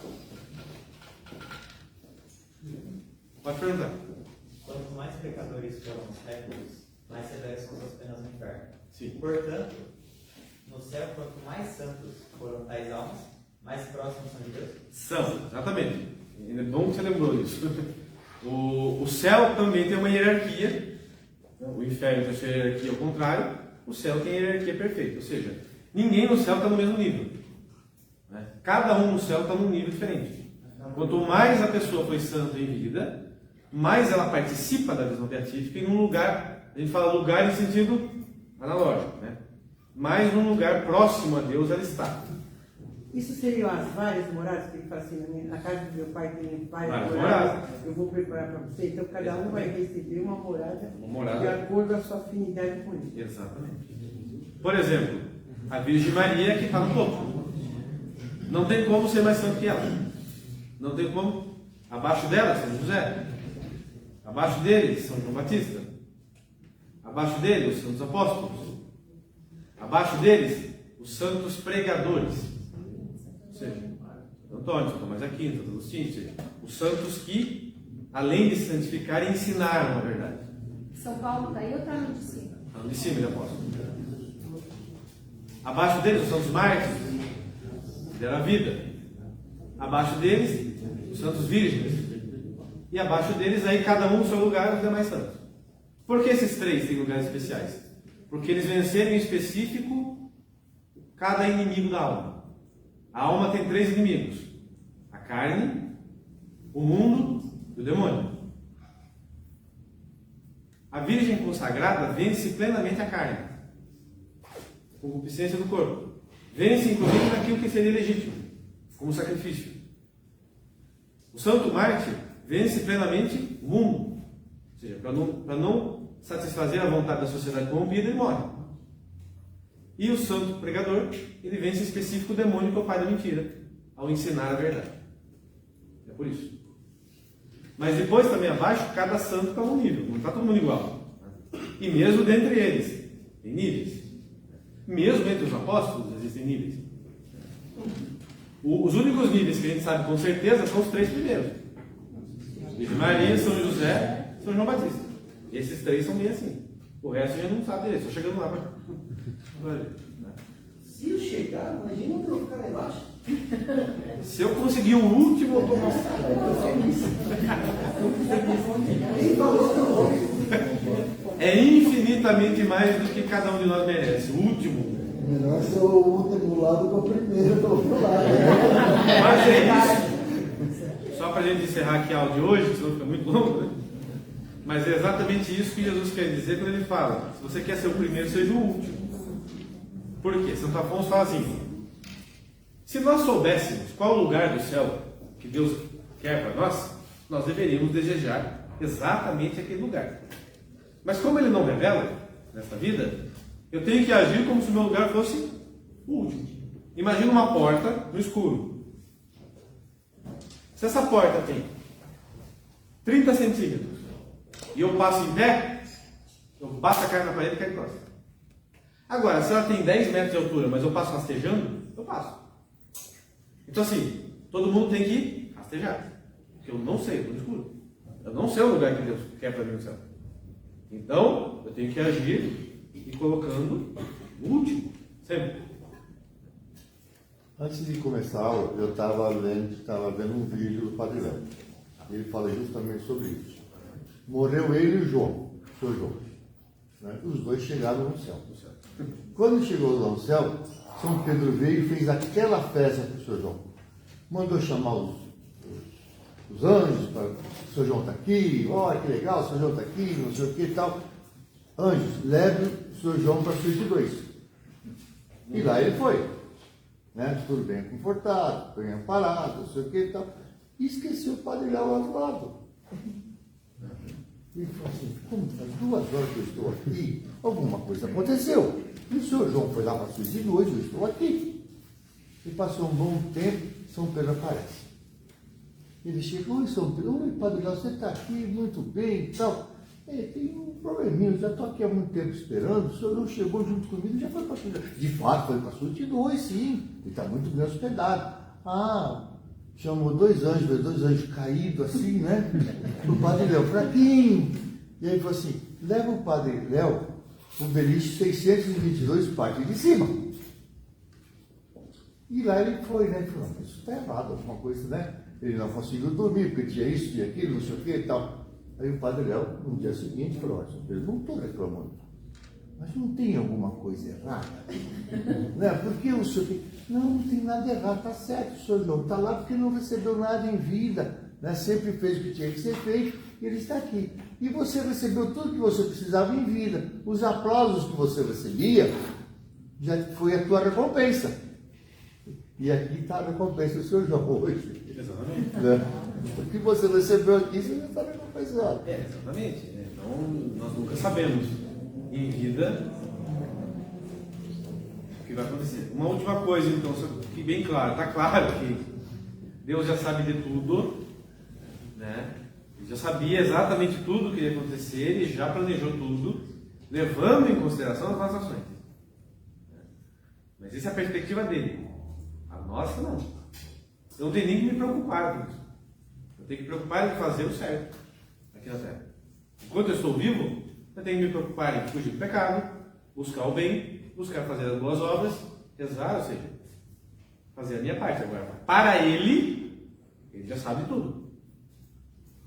Pode perguntar. Quanto mais pecadores foram os séculos, mais severas são as penas no inferno. Sim. Portanto, no céu, quanto mais santos foram tais almas, mais próximos são de Deus? São, exatamente. É bom que você lembrou disso. O céu também tem uma hierarquia. O inferno tem a sua hierarquia ao contrário. O céu tem a hierarquia perfeita. Ou seja, ninguém no céu está no mesmo nível. Cada um no céu está num nível diferente. Quanto mais a pessoa foi santa em vida, mais ela participa da visão beatífica em um lugar, a gente fala lugar em sentido analógico, né? Mais num lugar próximo a Deus ela está. Isso seriam as várias moradas que ele fala assim, na casa do meu pai tem várias moradas, moradas. Eu vou preparar para você, então cada um vai receber uma morada de acordo com a sua afinidade com ele. Exatamente. Por exemplo, a Virgem Maria que está no topo. Não tem como ser mais santo que ela. Não tem como. Abaixo dela, São José. Abaixo dele, São João Batista. Abaixo dele, os santos apóstolos. Abaixo deles, os santos pregadores. Ou seja, Santo Antônio, Santo Tomás Aquino, Santo Agostinho, ou seja, os santos que, além de se santificarem, ensinaram a verdade. São Paulo está aí ou está no de cima? Está no de cima, ele apóstolo. Abaixo deles, os santos mártires, que deram a vida. Abaixo deles, os santos virgens. E abaixo deles, aí cada um no seu lugar, os demais santos. Por que esses três têm lugares especiais? Porque eles venceram em específico cada inimigo da alma. A alma tem 3 inimigos: a carne, o mundo e o demônio. A Virgem consagrada vence plenamente a carne, concupiscência do corpo. Vence inclusive naquilo que seria legítimo, como sacrifício. O santo mártir vence plenamente o mundo. Ou seja, para não satisfazer a vontade da sociedade corrompida, ele morre. E o santo pregador, ele vence em específico o demônio, que é o pai da mentira, ao ensinar a verdade. É por isso. Mas depois também abaixo, cada santo está num nível, não está todo mundo igual. E mesmo dentre eles, tem níveis. Mesmo entre os apóstolos existem níveis. Os únicos níveis que a gente sabe com certeza são os 3 primeiros: Virgem Maria, São José, São João Batista. Esses 3 são bem assim. O resto a gente não sabe direito, só chegando lá para. Se eu chegar, imagina eu ficar lá embaixo. Se eu conseguir o último, eu tô É infinitamente mais do que cada um de nós merece. O último. Melhor ser o último lado que o primeiro do outro lado. Mas é isso. Só para a gente encerrar aqui a aula de hoje, senão fica muito longo, né? Mas é exatamente isso que Jesus quer dizer quando ele fala: se você quer ser o primeiro, seja o último. Por quê? Santo Afonso fala assim: se nós soubéssemos qual o lugar do céu que Deus quer para nós, nós deveríamos desejar exatamente aquele lugar. Mas como ele não revela nessa vida, eu tenho que agir como se o meu lugar fosse o último. Imagina uma porta no escuro. Se essa porta tem 30 centímetros e eu passo em pé, eu bato a cara na parede e caio de costas. Agora, se ela tem 10 metros de altura, mas eu passo rastejando, eu passo. Então assim, todo mundo tem que rastejar. Porque eu não sei, eu estou no escuro. Eu não sei o lugar que Deus quer para mim no céu. Então, eu tenho que agir e colocando o último, sempre. Antes de começar a aula, eu estava vendo um vídeo do Padre Léo. Ele fala justamente sobre isso. Morreu ele e o João, o senhor João. Né? Os dois chegaram no céu. Quando chegou lá no céu, São Pedro veio e fez aquela festa para o senhor João. Mandou chamar os anjos, para o senhor João está aqui, olha que legal, o senhor João está aqui, não sei o que e tal. Anjos, leve o senhor João para a suíte 2. E lá ele foi. Né? Tudo bem confortado, bem amparado, não sei o que e tal. E esqueceu o Padre Léo lá do lado. Ele falou assim, como faz 2 horas que eu estou aqui, alguma coisa aconteceu. E o senhor João foi lá para a suíte 2, eu estou aqui. E passou um bom tempo, São Pedro aparece. Ele chegou, oi São Pedro, oi Padre Léo, você está aqui muito bem e tal. Tem um probleminha, eu já estou aqui há muito tempo esperando, o senhor não chegou junto comigo, já foi para a suíte. De fato, foi para a suíte 2, sim. Ele está muito bem hospedado. Chamou 2 anjos caídos assim, né? O Padre Léo, fraquinho. E aí ele falou assim, leva o Padre Léo, o beliche 622, parte de cima. E lá ele foi, né? Ele falou, isso está errado, alguma coisa, né? Ele não conseguiu dormir, porque tinha isso, tinha aquilo, não sei o que e tal. Aí o Padre Léo, no dia seguinte, falou, olha, eu não estou reclamando, mas não tem alguma coisa errada? Né? Porque o senhor... Não tem nada errado, está certo, o senhor João está lá porque não recebeu nada em vida, né? Sempre fez o que tinha que ser feito, e ele está aqui. E você recebeu tudo que você precisava em vida. Os aplausos que você recebia, já foi a tua recompensa. E aqui está a recompensa do senhor João hoje. Exatamente. Né? O que você recebeu aqui, você já está recompensado. Exatamente. Então, nós nunca sabemos em vida o que vai acontecer. Uma última coisa, então, só que bem claro. Está claro que Deus já sabe de tudo, né? Ele já sabia exatamente tudo o que ia acontecer, ele já planejou tudo, levando em consideração as nossas ações. Mas essa é a perspectiva dele. A nossa, não. Eu não tenho nem que me preocupar com isso. Eu tenho que me preocupar em fazer o certo aqui na Terra. Enquanto eu estou vivo, eu tenho que me preocupar em fugir do pecado, buscar o bem, buscar fazer as boas obras, rezar, ou seja, fazer a minha parte agora. Para ele já sabe tudo.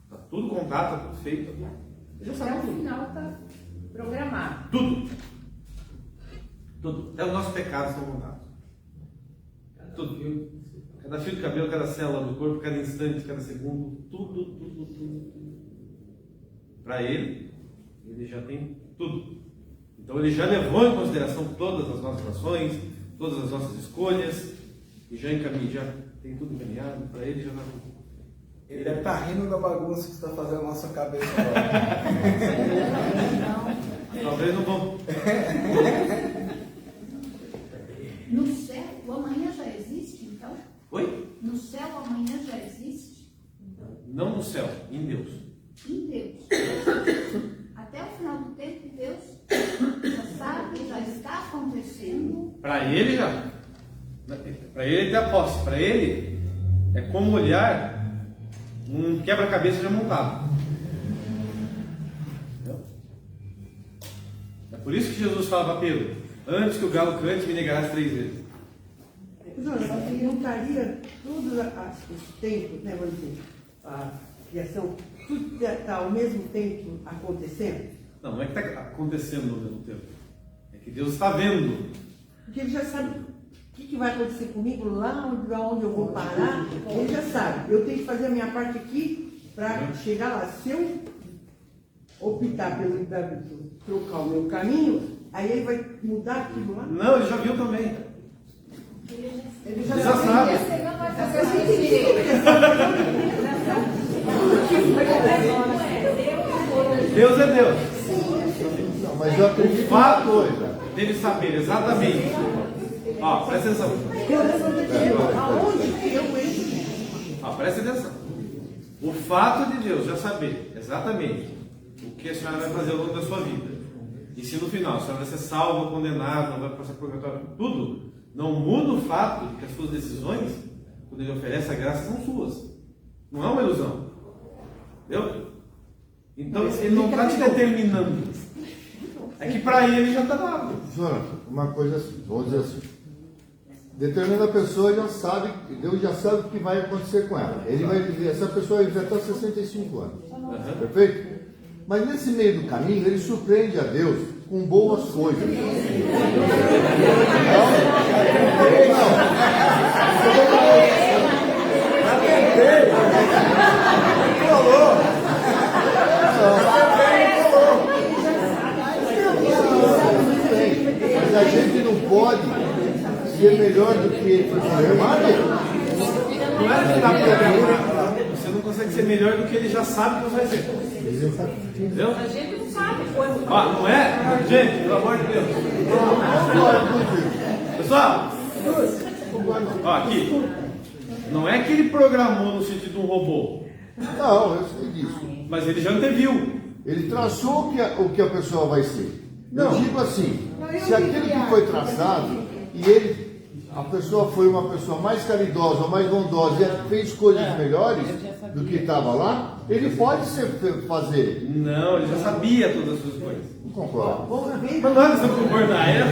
Está tudo contado, está tudo feito. Ele já sabe Até o tudo. final está programado. Tudo. Tudo. Até os nossos pecados estão contados. Tudo. Cada fio de cabelo, cada célula do corpo, cada instante, cada segundo, tudo. Para ele já tem tudo. Então ele já levou em consideração todas as nossas ações, todas as nossas escolhas, e já encaminha, já tem tudo encaminhado, para ele já está tudo. Ele deve estar rindo da bagunça que está fazendo na nossa cabeça agora. Talvez não vão. No céu, o amanhã já existe, então? Oi? No céu, o amanhã já existe? Não no céu, em Deus. Em Deus. Até o final do tempo, Deus já sabe, já está acontecendo. Para ele já. Para ele tem a posse. Para ele é como olhar um quebra-cabeça já montado. Entendeu? É por isso que Jesus fala para Pedro: antes que o galo cante, me negarás 3 vezes. Jonas, você não estaria todos os tempos, né, vamos dizer, a criação, tudo está ao mesmo tempo acontecendo? Não é que está acontecendo ao mesmo tempo. É que Deus está vendo. Porque ele já sabe o que vai acontecer comigo lá onde eu vou parar. Ele já sabe. Eu tenho que fazer a minha parte aqui para chegar lá. Se eu optar pelo trocar o meu caminho, aí ele vai mudar aquilo lá? Não, ele já viu também. Ele já sabe. Deus é Deus. Não, mas eu acredito o fato dele saber exatamente. Ó, presta atenção. Presta atenção. O fato de Deus já saber exatamente o que a senhora vai fazer ao longo da sua vida, e se no final a senhora vai ser salva, condenada, não vai passar por purgatório, tudo, não muda o fato de que as suas decisões, quando ele oferece a graça, são suas. Não é uma ilusão. Entendeu? Então ele não está te determinando. É que para ele já está dado. Jonathan, uma coisa assim, vamos dizer assim. Determinada pessoa já sabe, Deus já sabe o que vai acontecer com ela. Ele vai viver, essa pessoa vai viver até 65 anos. Perfeito? Mas nesse meio do caminho, ele surpreende a Deus com boas coisas. Mas a gente não pode ser melhor do que ele foi programado. Não é que está programado. Você não consegue ser melhor do que ele já sabe que você vai ser. Entendeu? A gente não sabe quando. Ó, não é? Gente, pelo amor de Deus. Pessoal, ó, aqui. Não é que ele programou no sentido de um robô. Não, eu sei disso. Mas ele já anteviu. Ele traçou o que a pessoa vai ser. Não. Eu digo assim, se aquilo que foi traçado e a pessoa foi uma pessoa mais caridosa, mais bondosa e fez coisas melhores do que estava lá, ele pode fazer. Não, ele já sabia todas as suas coisas. Não concordo. Mas nós estamos concordar, é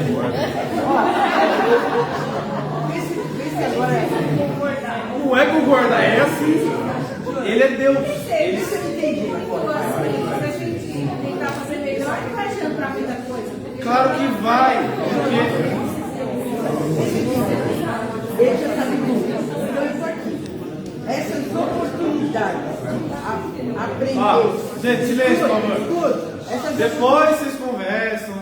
não é concordar, é assim. Ele é Deus. Ele... Se a gente tentar fazer melhor, não vai adiantar muita coisa. Claro que vai. Porque... Ele já sabe tudo. Então, isso aqui. Essas oportunidades de aprender. Ó, gente, silêncio, por favor. Depois Essas vocês conversam,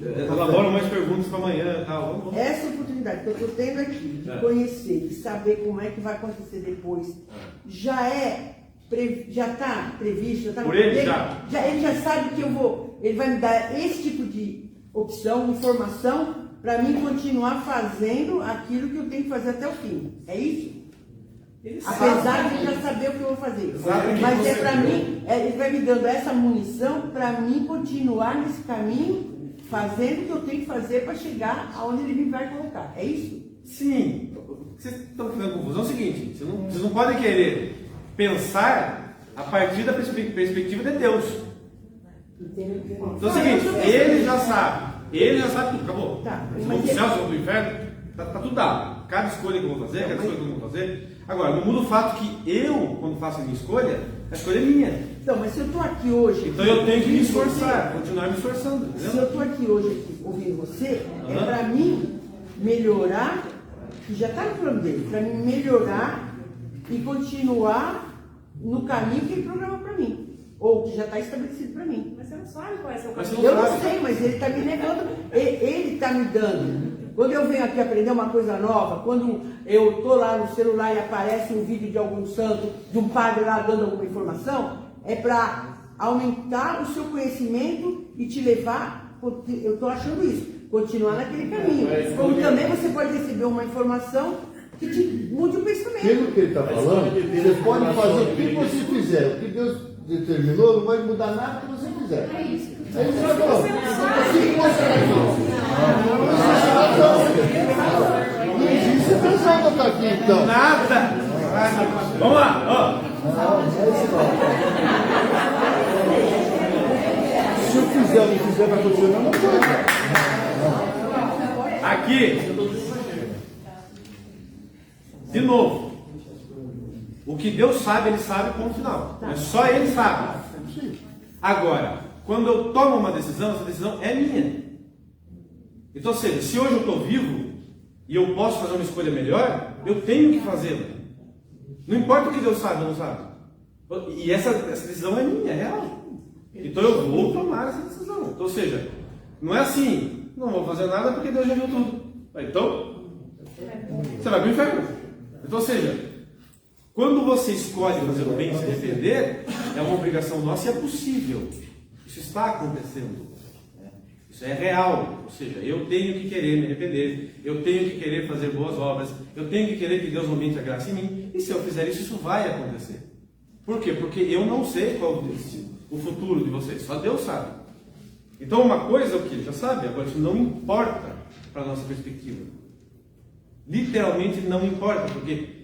elaboram mais perguntas para amanhã e tal. Vamos. Essa oportunidade que eu estou tendo aqui, de conhecer, de saber como é que vai acontecer depois, já está previsto, já está por ele já. Ele já sabe que ele vai me dar esse tipo de opção, informação, para mim continuar fazendo aquilo que eu tenho que fazer até o fim. É isso? Apesar de já saber o que eu vou fazer. Mas é para mim, ele vai me dando essa munição para mim continuar nesse caminho, fazendo o que eu tenho que fazer para chegar aonde ele me vai colocar. É isso? Sim. Vocês estão fazendo confusão. É o seguinte, vocês não podem querer pensar a partir da perspectiva de Deus. Então é o seguinte, ele já sabe tudo, acabou. Tá, se for do céu, se for do inferno, tá tudo dado. Cada escolha que eu vou fazer, cada escolha que eu vou fazer. Agora, não muda o fato que eu, quando faço a minha escolha, a escolha é minha. Então, mas se eu estou aqui hoje... Então eu tenho que me esforçar, continuar me esforçando. Entendeu? Se eu estou aqui hoje ouvindo você, é para mim melhorar, que já está no plano dele, para mim melhorar e continuar no caminho que ele programou para mim. Ou que já está estabelecido para mim. Mas você não sabe qual é o seu caminho. Eu não sei, mas ele está me negando, ele está me dando. Quando eu venho aqui aprender uma coisa nova, quando eu estou lá no celular e aparece um vídeo de algum santo, de um padre lá dando alguma informação, é para aumentar o seu conhecimento e te levar, eu estou achando isso, continuar naquele caminho. Como também você pode receber uma informação que te mude o pensamento. Pelo que ele está falando, você pode fazer o que você fizer, o que Deus determinou, não vai mudar nada que você fizer. É isso que você falou. Não existe razão de estar aqui, então. Nada! Vamos lá, ó. Se eu fizer ou não fizer, vai continuar uma coisa. Aqui, de novo, o que Deus sabe, Ele sabe, ponto final. Mas só Ele sabe. Agora, quando eu tomo uma decisão, essa decisão é minha. Então, ou seja, se hoje eu estou vivo e eu posso fazer uma escolha melhor, eu tenho que fazê-la. Não importa o que Deus sabe ou não sabe. E essa decisão é minha, é real. Então eu vou tomar essa decisão. Então, ou seja, não é assim, não vou fazer nada porque Deus já viu tudo. Então, você vai para o inferno. Então, ou seja, quando você escolhe fazer o bem e se arrepender, é uma obrigação nossa e é possível. Isso está acontecendo. Isso é real. Ou seja, eu tenho que querer me arrepender, eu tenho que querer fazer boas obras, eu tenho que querer que Deus aumente a graça em mim. E se eu fizer isso, isso vai acontecer. Por quê? Porque eu não sei qual o futuro de vocês, só Deus sabe. Então uma coisa é o que Ele já sabe, agora isso não importa para a nossa perspectiva. Literalmente não importa, porque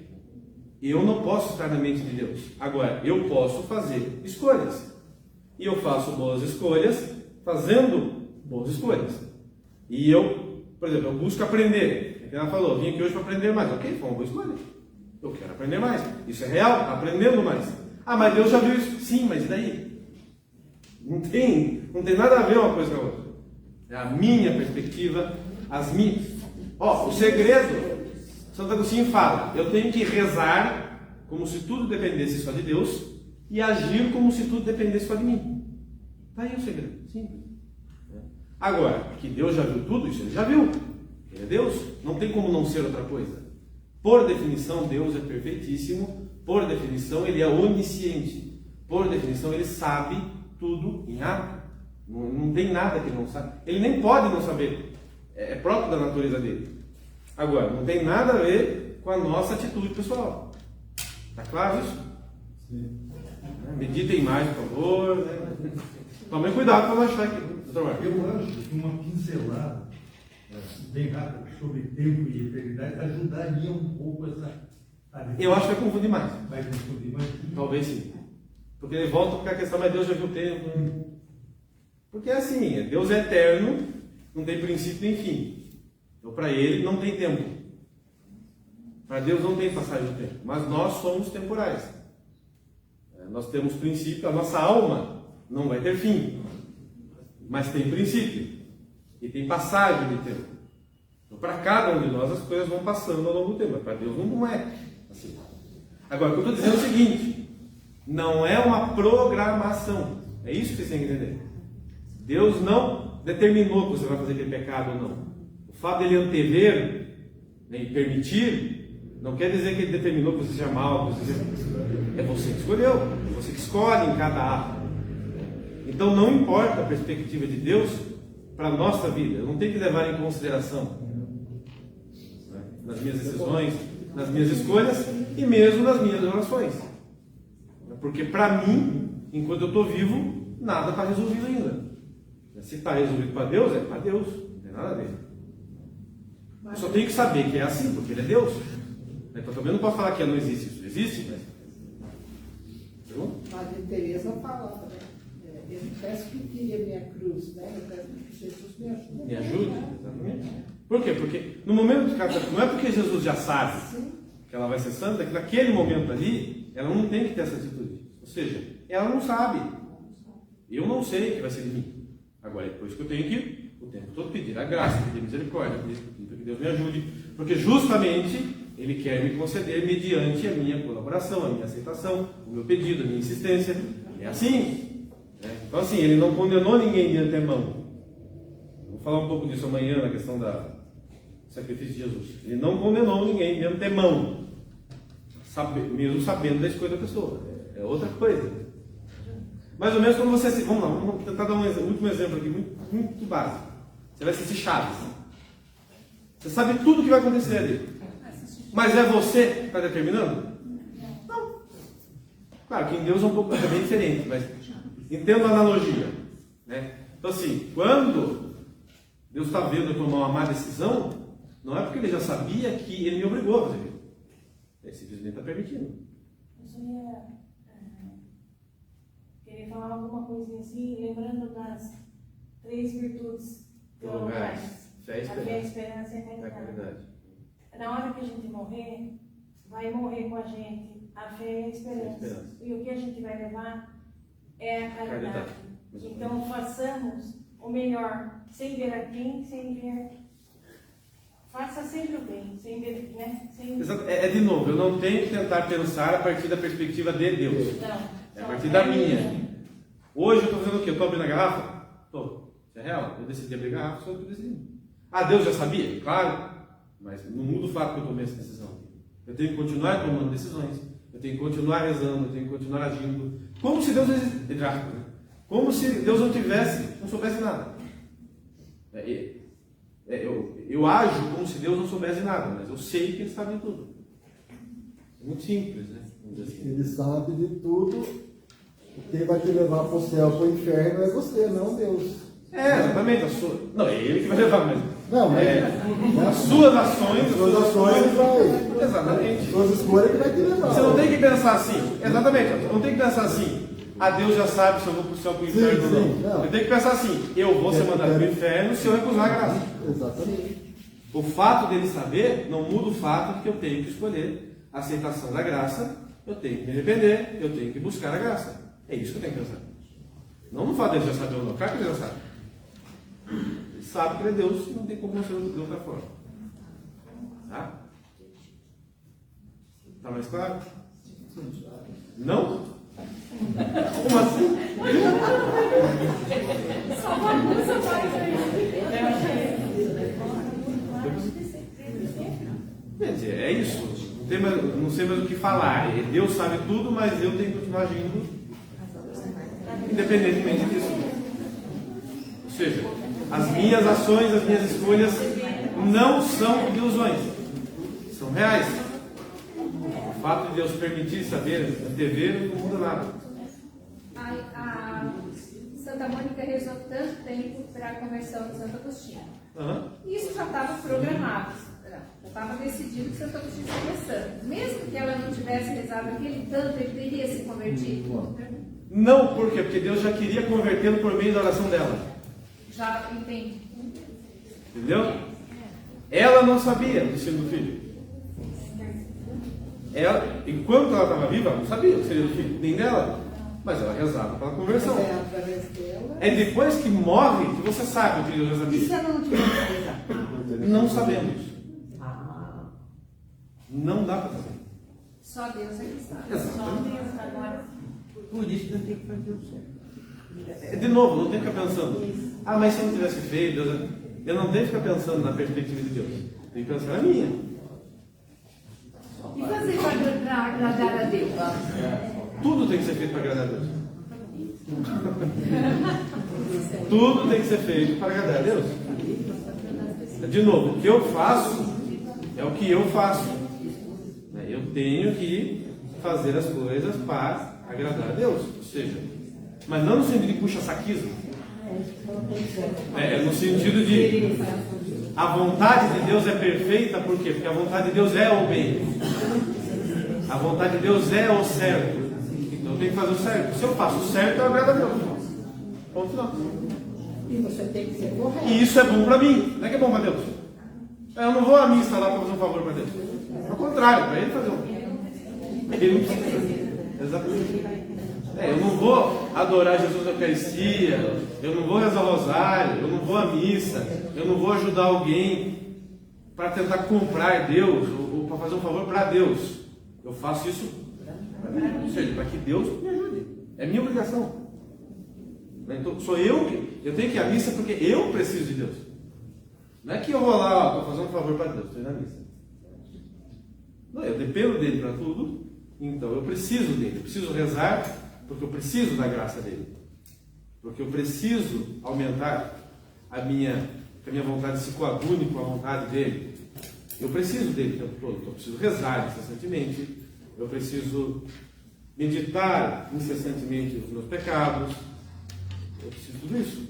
eu não posso estar na mente de Deus. Agora, eu posso fazer escolhas. E eu faço boas escolhas fazendo boas escolhas. E eu, por exemplo, eu busco aprender. Ela falou, vim aqui hoje para aprender mais. Ok, foi uma boa escolha. Eu quero aprender mais. Isso é real, aprendendo mais. Ah, mas Deus já viu isso. Sim, mas e daí? Não tem nada a ver uma coisa com a outra. É a minha perspectiva, as minhas. O segredo, Santo Agostinho fala, eu tenho que rezar como se tudo dependesse só de Deus e agir como se tudo dependesse só de mim. Está aí o segredo, simples. Agora, que Deus já viu tudo, isso ele já viu. Ele é Deus, não tem como não ser outra coisa. Por definição, Deus é perfeitíssimo, por definição, ele é onisciente, por definição, ele sabe tudo em ato. Não tem nada que ele não sabe. Ele nem pode não saber. É próprio da natureza dele. Agora, não tem nada a ver com a nossa atitude pessoal. Está claro isso? Sim. Meditem mais, por favor. Né? Tomem cuidado para não achar que... Eu acho que uma pincelada bem rápida sobre tempo e eternidade ajudaria um pouco essa tarefa. Eu acho que vai confundir mais. Vai confundir mais? Talvez sim. Porque ele volta para a questão, mas Deus já viu o tempo. Porque é assim, Deus é eterno, não tem princípio nem fim. Então para ele não tem tempo. Para Deus não tem passagem de tempo. Mas nós somos temporais. Nós temos princípio, a nossa alma não vai ter fim. Mas tem princípio. E tem passagem de tempo. Então para cada um de nós as coisas vão passando ao longo do tempo. Mas para Deus não é assim. Agora, o que eu estou dizendo é o seguinte. Não é uma programação. É isso que vocês têm que entender. Deus não determinou que você vai fazer aquele pecado ou não. O fato dele antever, né, e permitir, não quer dizer que ele determinou que você seja mal. É você que escolheu. É você que escolhe em cada ato. Então não importa a perspectiva de Deus para a nossa vida. Eu não tenho que levar em consideração, né, nas minhas decisões, nas minhas escolhas e mesmo nas minhas orações. Porque para mim, enquanto eu estou vivo, nada está resolvido ainda. Se está resolvido para Deus, é para Deus. Não tem nada a ver. Eu só tenho que saber que é assim, porque Ele é Deus. Então também não posso falar que não existe isso. Existe, mas... Madre Teresa fala também. Eu peço que tire a minha cruz, né? Eu peço que Jesus me ajude. Me ajude, exatamente. Por quê? Porque no momento que ela... Não é porque Jesus já sabe que ela vai ser santa, que naquele momento ali, ela não tem que ter essa atitude. Ou seja, ela não sabe. Eu não sei o que vai ser de mim. Agora é por isso que eu tenho que, o tempo todo, pedir a graça, pedir misericórdia, pedir que Deus me ajude. Porque justamente Ele quer me conceder mediante a minha colaboração, a minha aceitação, o meu pedido, a minha insistência. É assim. Então assim, Ele não condenou ninguém de antemão. Vou falar um pouco disso amanhã na questão do sacrifício de Jesus. Ele não condenou ninguém de antemão, mesmo sabendo da escolha da pessoa. É outra coisa. Mais ou menos quando você assiste... Vamos tentar dar um último exemplo aqui, muito básico. Você vai assistir Chaves. Você sabe tudo o que vai acontecer ali. Mas é você que está determinando? Não. Claro que em Deus é um pouco bem diferente, mas entendo a analogia. Né? Então assim, quando Deus está vendo eu tomar uma má decisão, não é porque Ele já sabia que Ele me obrigou a fazer aquilo. Ele simplesmente está permitindo. Queria falar alguma coisinha assim, lembrando das 3 virtudes teologais. A fé, a esperança e a caridade. Na hora que a gente morrer, vai morrer com a gente a fé e a esperança. E o que a gente vai levar é a caridade. Então façamos o melhor, sem ver a quem, sem ver. Faça sempre o bem, sem ver, né? De novo, eu não tenho que tentar pensar a partir da perspectiva de Deus. Não. É a partir da minha. Hoje eu estou fazendo o quê? Eu estou abrindo a garrafa? Estou. Isso é real. Eu decidi abrir a garrafa, só que eu decidi. Ah, Deus já sabia? Claro. Mas não muda o fato que eu tomei essa decisão. Eu tenho que continuar tomando decisões. Eu tenho que continuar rezando. Eu tenho que continuar agindo. Como se Deus não existisse. Como se Deus não soubesse nada. Eu ajo como se Deus não soubesse nada, mas eu sei que Ele sabe de tudo. É muito simples, né? Ele sabe de tudo. Quem vai te levar para o céu, para o inferno é você, não Deus. Exatamente. Não, é Ele que vai levar, mas Não, mas as suas ações, vai. Exatamente. Suas escolhas que vai te levar. Você não tem que pensar assim. Exatamente. Não tem que pensar assim. A Deus já sabe se eu vou para o céu, para o inferno ou não. Eu tenho que pensar assim. Eu vou ser mandado para o inferno se eu recusar a graça. Exatamente. O fato dele saber não muda o fato de que eu tenho que escolher a aceitação da graça. Eu tenho que me arrepender. Eu tenho que buscar a graça. É isso que eu tenho que pensar. Não no fato dele já saber ou não. Claro que ele já sabe. Ele sabe que ele é Deus, não tem como ser de outra forma. Tá? Tá mais claro? Não? Como assim? Só bagunça mais aí. Quer dizer, é isso. Não sei mais o que falar. Deus sabe tudo, mas eu tenho que continuar agindo independentemente disso. Ou seja, as minhas ações, as minhas escolhas não são ilusões. São reais. O fato de Deus permitir saber a TV não muda nada. A Santa Mônica rezou tanto tempo para a conversão de Santo Agostinho. Isso já estava programado. Já estava decidido que Santo Agostinho seria santo. Mesmo que ela não tivesse rezado aquele tanto, ele teria se convertido? Não, por quê? Porque Deus já queria convertê-lo por meio da oração dela. Já entendi. Entendeu? Ela não sabia do destino do filho. Ela, enquanto ela estava viva, não sabia o que seria do filho, nem dela. Mas ela rezava pela conversão. É depois que morre que você sabe o que Deus já sabia. E se ela não tivesse rezado? Não sabemos. Não dá para saber. Só Deus é que sabe. Exatamente. Só Deus agora. Por isso eu tenho que fazer o certo. De novo, não tem que ficar pensando, mas se eu não tivesse feito, eu não tenho que ficar pensando na perspectiva de Deus. Tem que pensar na minha. E fazer para agradar a Deus? Tudo tem que ser feito para agradar a Deus. Tudo tem que ser feito para agradar a Deus. De novo, o que eu faço é o que eu faço. Eu tenho que fazer as coisas para agradar a Deus. Ou seja, mas não no sentido de puxa-saquismo. É no sentido de a vontade de Deus é perfeita, por quê? Porque a vontade de Deus é o bem. A vontade de Deus é o certo. Então eu tenho que fazer o certo. Se eu faço o certo, eu agrado a Deus. Ponto final. E você tem que ser correto. E isso é bom para mim. Não é que é bom para Deus. Eu não vou à missa lá para fazer um favor para Deus. Ao contrário, para ele fazer um. Ele não precisa. Exatamente. Eu não vou adorar Jesus na Eucaristia, eu não vou rezar o rosário, eu não vou à missa, eu não vou ajudar alguém para tentar comprar Deus ou para fazer um favor para Deus. Eu faço isso para mim, ou seja, para que Deus me ajude. É minha obrigação. Então, sou eu tenho que ir à missa porque eu preciso de Deus. Não é que eu vou lá para fazer um favor para Deus, estou indo à missa. Não, eu dependo dele para tudo, então eu preciso dele, eu preciso rezar. Porque eu preciso da graça dele. Porque eu preciso aumentar que a minha vontade se coadune com a vontade dele. Eu preciso dele o tempo todo. Então eu preciso rezar incessantemente. Eu preciso meditar incessantemente os meus pecados. Eu preciso de tudo isso.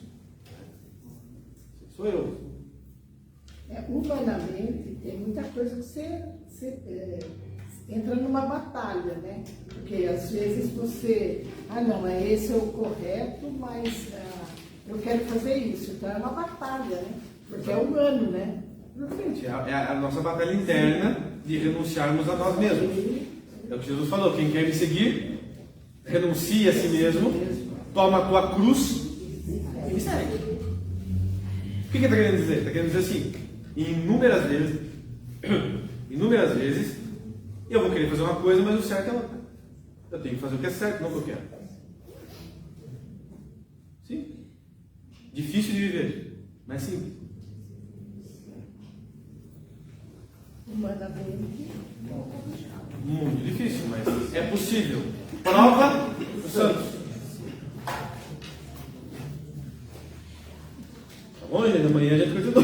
Sou eu. Humanamente, tem muita coisa que você entra numa batalha, né? Porque às vezes você, não, esse é o correto, mas eu quero fazer isso. Então é uma batalha, né? Porque é humano, né? Exatamente. É a nossa batalha interna de renunciarmos a nós mesmos. É o que Jesus falou: quem quer me seguir, renuncia a si mesmo, toma a tua cruz e me segue. O que ele está querendo dizer? Está querendo dizer assim: inúmeras vezes, eu vou querer fazer uma coisa, mas o certo é outra. Eu tenho que fazer o que é certo, não o que eu quero. Sim. Difícil de viver, mas simples. Humanamente. Muito difícil, mas é possível. Prova os santos. Tá bom, gente? Amanhã a gente continua.